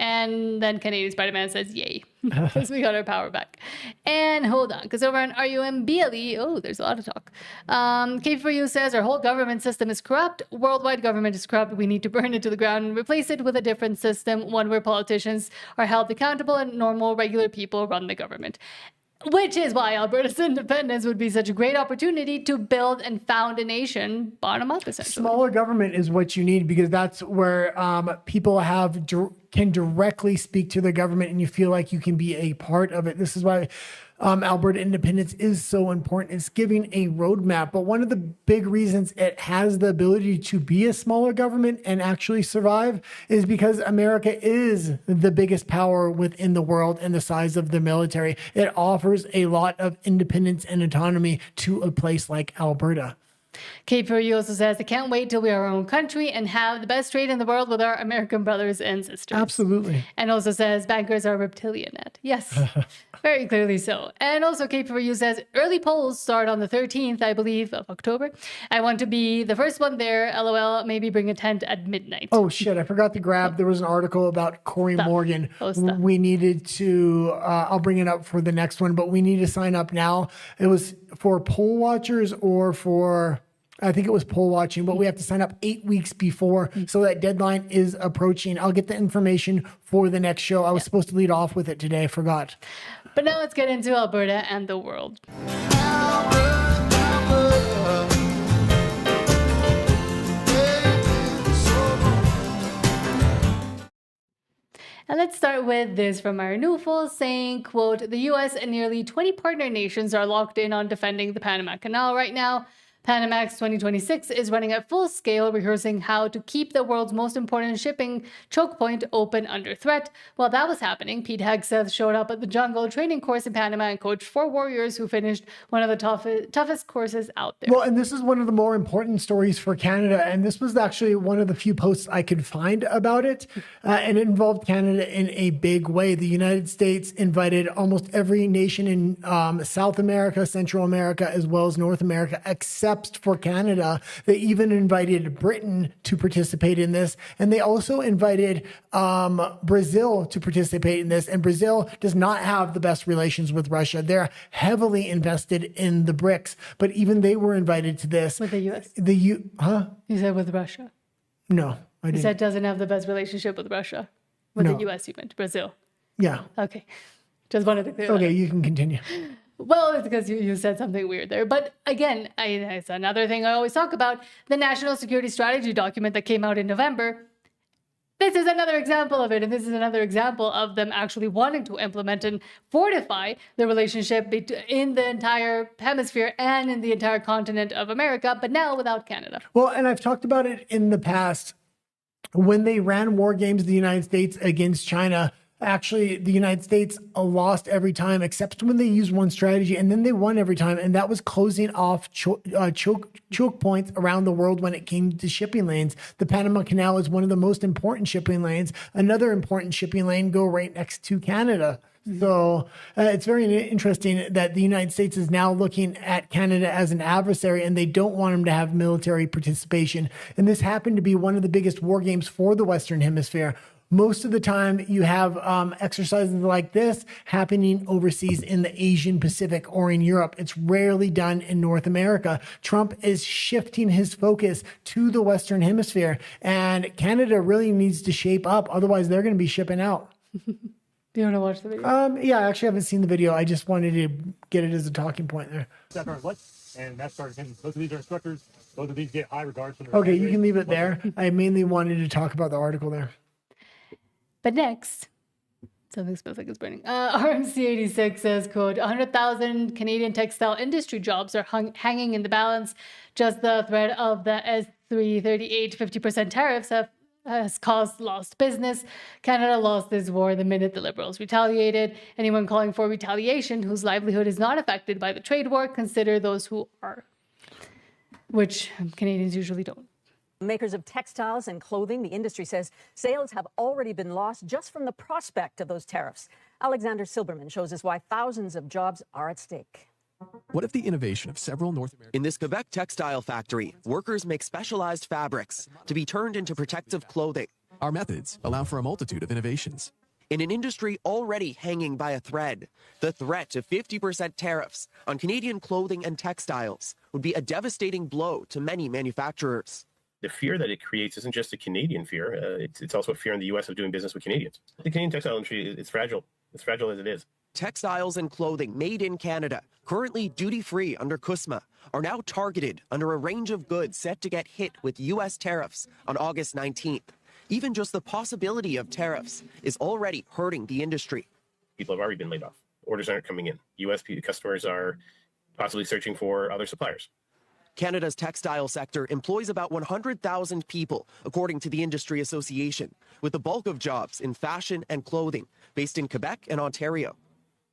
And then Canadian Spider-Man says, yay, because we got our power back. And hold on, because over on RUMBLE, there's a lot of talk. K4U says, our whole government system is corrupt. Worldwide government is corrupt. We need to burn it to the ground and replace it with a different system, one where politicians are held accountable and normal, regular people run the government. Which is why Alberta's independence would be such a great opportunity to build and found a nation bottom up, essentially. Smaller government is what you need, because that's where people can directly speak to the government and you feel like you can be a part of it. This is why Alberta independence is so important. It's giving a roadmap. But one of the big reasons it has the ability to be a smaller government and actually survive is because America is the biggest power within the world and the size of the military. It offers a lot of independence and autonomy to a place like Alberta. Kate Perry also says, I can't wait till we are our own country and have the best trade in the world with our American brothers and sisters. Absolutely. And also says, bankers are reptilian. Yes, very clearly so. And also Kate Perry says, early polls start on the 13th, I believe, of October. I want to be the first one there. LOL, maybe bring a tent at midnight. Oh, shit. I forgot to grab. There was an article about Cory Morgan. We needed to, I'll bring it up for the next one, but we need to sign up now. It was for poll watchers or for... I think it was poll watching, but we have to sign up 8 weeks before. So that deadline is approaching. I'll get the information for the next show. I was supposed to lead off with it today. I forgot. But now let's get into Alberta and the world. And let's start with this from our Newful saying, quote, the U.S. and nearly 20 partner nations are locked in on defending the Panama Canal right now. Panamax 2026 is running at full scale, rehearsing how to keep the world's most important shipping choke point open under threat. While that was happening, Pete Hegseth showed up at the jungle training course in Panama and coached 4 warriors who finished one of the toughest courses out there. Well, and this is one of the more important stories for Canada. And this was actually one of the few posts I could find about it. And it involved Canada in a big way. The United States invited almost every nation in South America, Central America, as well as North America, except for Canada. They even invited Britain to participate in this. And they also invited Brazil to participate in this. And Brazil does not have the best relations with Russia. They're heavily invested in the BRICS. But even they were invited to this. With the U.S.? You said with Russia? No, I didn't. You said doesn't have the best relationship with Russia. With the U.S. you meant Brazil. Yeah. Okay. Just wanted to clear that. Okay, you can continue. Well, it's because you said something weird there. But again, it's another thing I always talk about, the National Security Strategy document that came out in November. This is another example of it. And this is another example of them actually wanting to implement and fortify the relationship in the entire hemisphere and in the entire continent of America, but now without Canada. Well, and I've talked about it in the past. When they ran war games, the United States against China, actually, the United States lost every time, except when they used one strategy, and then they won every time. And that was closing off choke points around the world when it came to shipping lanes. The Panama Canal is one of the most important shipping lanes. Another important shipping lane go right next to Canada. So it's very interesting that the United States is now looking at Canada as an adversary, and they don't want them to have military participation. And this happened to be one of the biggest war games for the Western Hemisphere. Most of the time, you have exercises like this happening overseas in the Asian Pacific or in Europe. It's rarely done in North America. Trump is shifting his focus to the Western Hemisphere, and Canada really needs to shape up. Otherwise, they're going to be shipping out. Do you want to watch the video? Yeah, I actually haven't seen the video. I just wanted to get it as a talking point there. And that started him. Both of these are instructors. Both of these get high regards from their Okay, you can leave it there. I mainly wanted to talk about the article there. But next, something smells like it's burning. RMC86 says, quote, 100,000 Canadian textile industry jobs are hanging in the balance. Just the threat of the S338 50% tariffs has caused lost business. Canada lost this war the minute the Liberals retaliated. Anyone calling for retaliation whose livelihood is not affected by the trade war, consider those who are, which Canadians usually don't. Makers of textiles and clothing, the industry says sales have already been lost just from the prospect of those tariffs. Alexander Silberman shows us why thousands of jobs are at stake. What if the innovation of several North American... In this Quebec textile factory, workers make specialized fabrics to be turned into protective clothing. Our methods allow for a multitude of innovations. In an industry already hanging by a thread, the threat of 50% tariffs on Canadian clothing and textiles would be a devastating blow to many manufacturers. The fear that it creates isn't just a Canadian fear. It's also a fear in the U.S. of doing business with Canadians. The Canadian textile industry is fragile. It's fragile as it is. Textiles and clothing made in Canada, currently duty-free under CUSMA, are now targeted under a range of goods set to get hit with U.S. tariffs on August 19th. Even just the possibility of tariffs is already hurting the industry. People have already been laid off. Orders aren't coming in. U.S. customers are possibly searching for other suppliers. Canada's textile sector employs about 100,000 people, according to the Industry Association, with the bulk of jobs in fashion and clothing, based in Quebec and Ontario.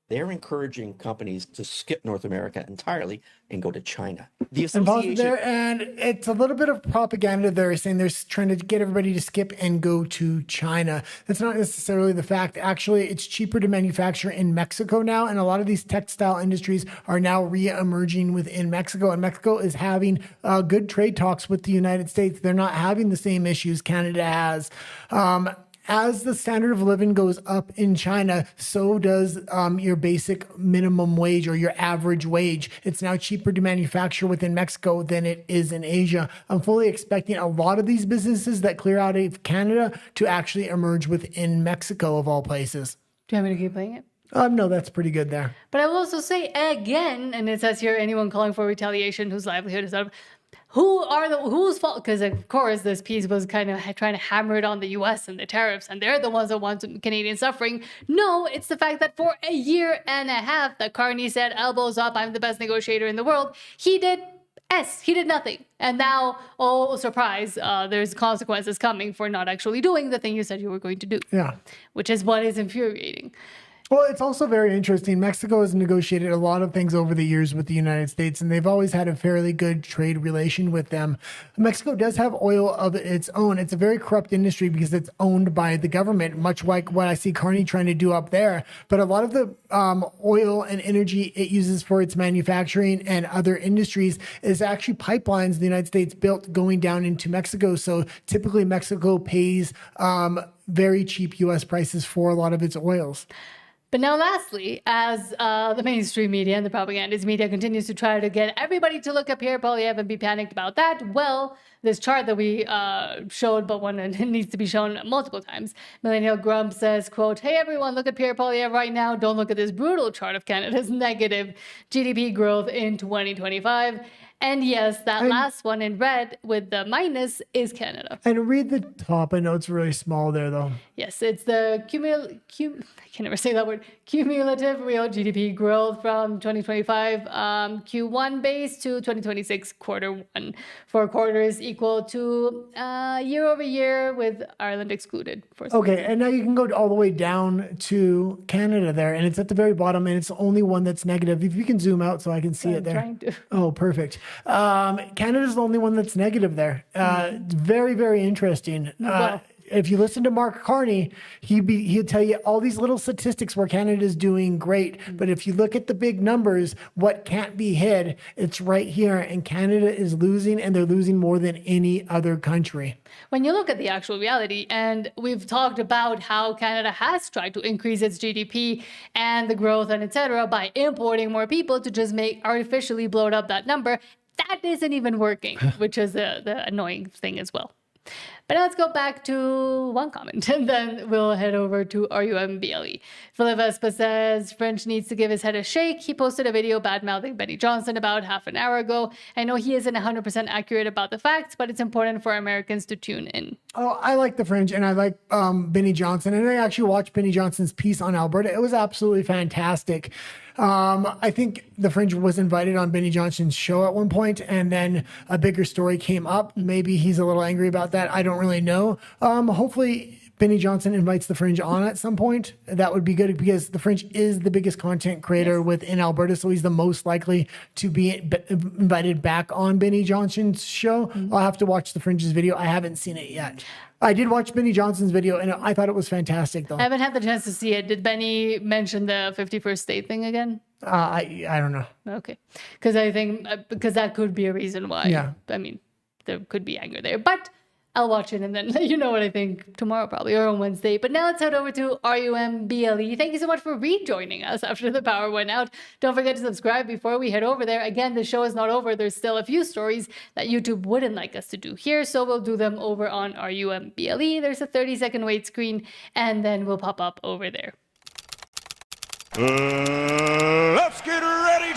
they're encouraging companies to skip North America entirely and go to China. The And pause association. there, and it's a little bit of propaganda there, saying they're trying to get everybody to skip and go to China. That's not necessarily the fact. Actually, it's cheaper to manufacture in Mexico now, and a lot of these textile industries are now re-emerging within Mexico, and Mexico is having good trade talks with the United States. They're not having the same issues Canada has. As the standard of living goes up in China, so does your basic minimum wage or your average wage. It's now cheaper to manufacture within Mexico than it is in Asia. I'm fully expecting a lot of these businesses that clear out of Canada to actually emerge within Mexico, of all places. Do you want me to keep playing it? No, that's pretty good there. But I will also say again, and it says here, anyone calling for retaliation whose livelihood is out of... Whose fault? Because of course this piece was kind of trying to hammer it on the US and the tariffs, and they're the ones that want Canadians suffering. No, it's the fact that for a year and a half that Carney said, elbows up, I'm the best negotiator in the world. He did nothing. And now, oh, surprise, there's consequences coming for not actually doing the thing you said you were going to do. Yeah. Which is what is infuriating. Well, it's also very interesting. Mexico has negotiated a lot of things over the years with the United States, and they've always had a fairly good trade relation with them. Mexico does have oil of its own. It's a very corrupt industry because it's owned by the government, much like what I see Carney trying to do up there. But a lot of the oil and energy it uses for its manufacturing and other industries is actually pipelines the United States built going down into Mexico. So typically Mexico pays very cheap U.S. prices for a lot of its oils. But now lastly, as the mainstream media and the propagandist media continues to try to get everybody to look up Pierre Poilievre and be panicked about that, well, this chart that we showed, but one it needs to be shown multiple times. Millennial Grump says, quote, hey everyone, look at Pierre Poilievre right now. Don't look at this brutal chart of Canada's negative GDP growth in 2025. And yes, that last one in red with the minus is Canada. And read the top. I know it's really small there, though. Yes, it's the I can never say that word. Cumulative real GDP growth from 2025 Q1 base to 2026 Q1. 4 quarters equal to year over year with Ireland excluded. Okay, and now you can go all the way down to Canada there, and it's at the very bottom, and it's the only one that's negative. If you can zoom out so I can see it there. Trying to. Oh, perfect. Canada's the only one that's negative there. Very, very interesting. If you listen to Mark Carney, he'll tell you all these little statistics where Canada's doing great. But if you look at the big numbers, what can't be hid, it's right here. And Canada is losing, and they're losing more than any other country. When you look at the actual reality, and we've talked about how Canada has tried to increase its GDP and the growth and etc. by importing more people to just artificially blow up that number, that isn't even working, which is the annoying thing as well. But let's go back to one comment, and then we'll head over to RUMBLE. Philip Vespa says, French needs to give his head a shake. He posted a video bad-mouthing Benny Johnson about half an hour ago. I know he isn't 100% accurate about the facts, but it's important for Americans to tune in. Oh, I like the French, and I like Benny Johnson. And I actually watched Benny Johnson's piece on Alberta. It was absolutely fantastic. I think the Fringe was invited on Benny Johnson's show at one point, and then a bigger story came up. Maybe he's a little angry about that. I don't really know. Hopefully Benny Johnson invites the Fringe on at some point. That would be good because the Fringe is the biggest content creator within Alberta, so he's the most likely to be invited back on Benny Johnson's show. I'll have to watch the Fringe's video. I haven't seen it yet. I did watch Benny Johnson's video, and I thought it was fantastic, though. I haven't had the chance to see it. Did Benny mention the 51st state thing again? I don't know. Okay. Because I think, because that could be a reason why. Yeah. I mean, there could be anger there. But I'll watch it and then let you know what I think tomorrow probably, or on Wednesday. But now let's head over to RUMBLE. Thank you so much for rejoining us after the power went out. Don't forget to subscribe before we head over there. Again, the show is not over. There's still a few stories that YouTube wouldn't like us to do here, so we'll do them over on RUMBLE. There's a 30-second wait screen, and then we'll pop up over there. Let's get ready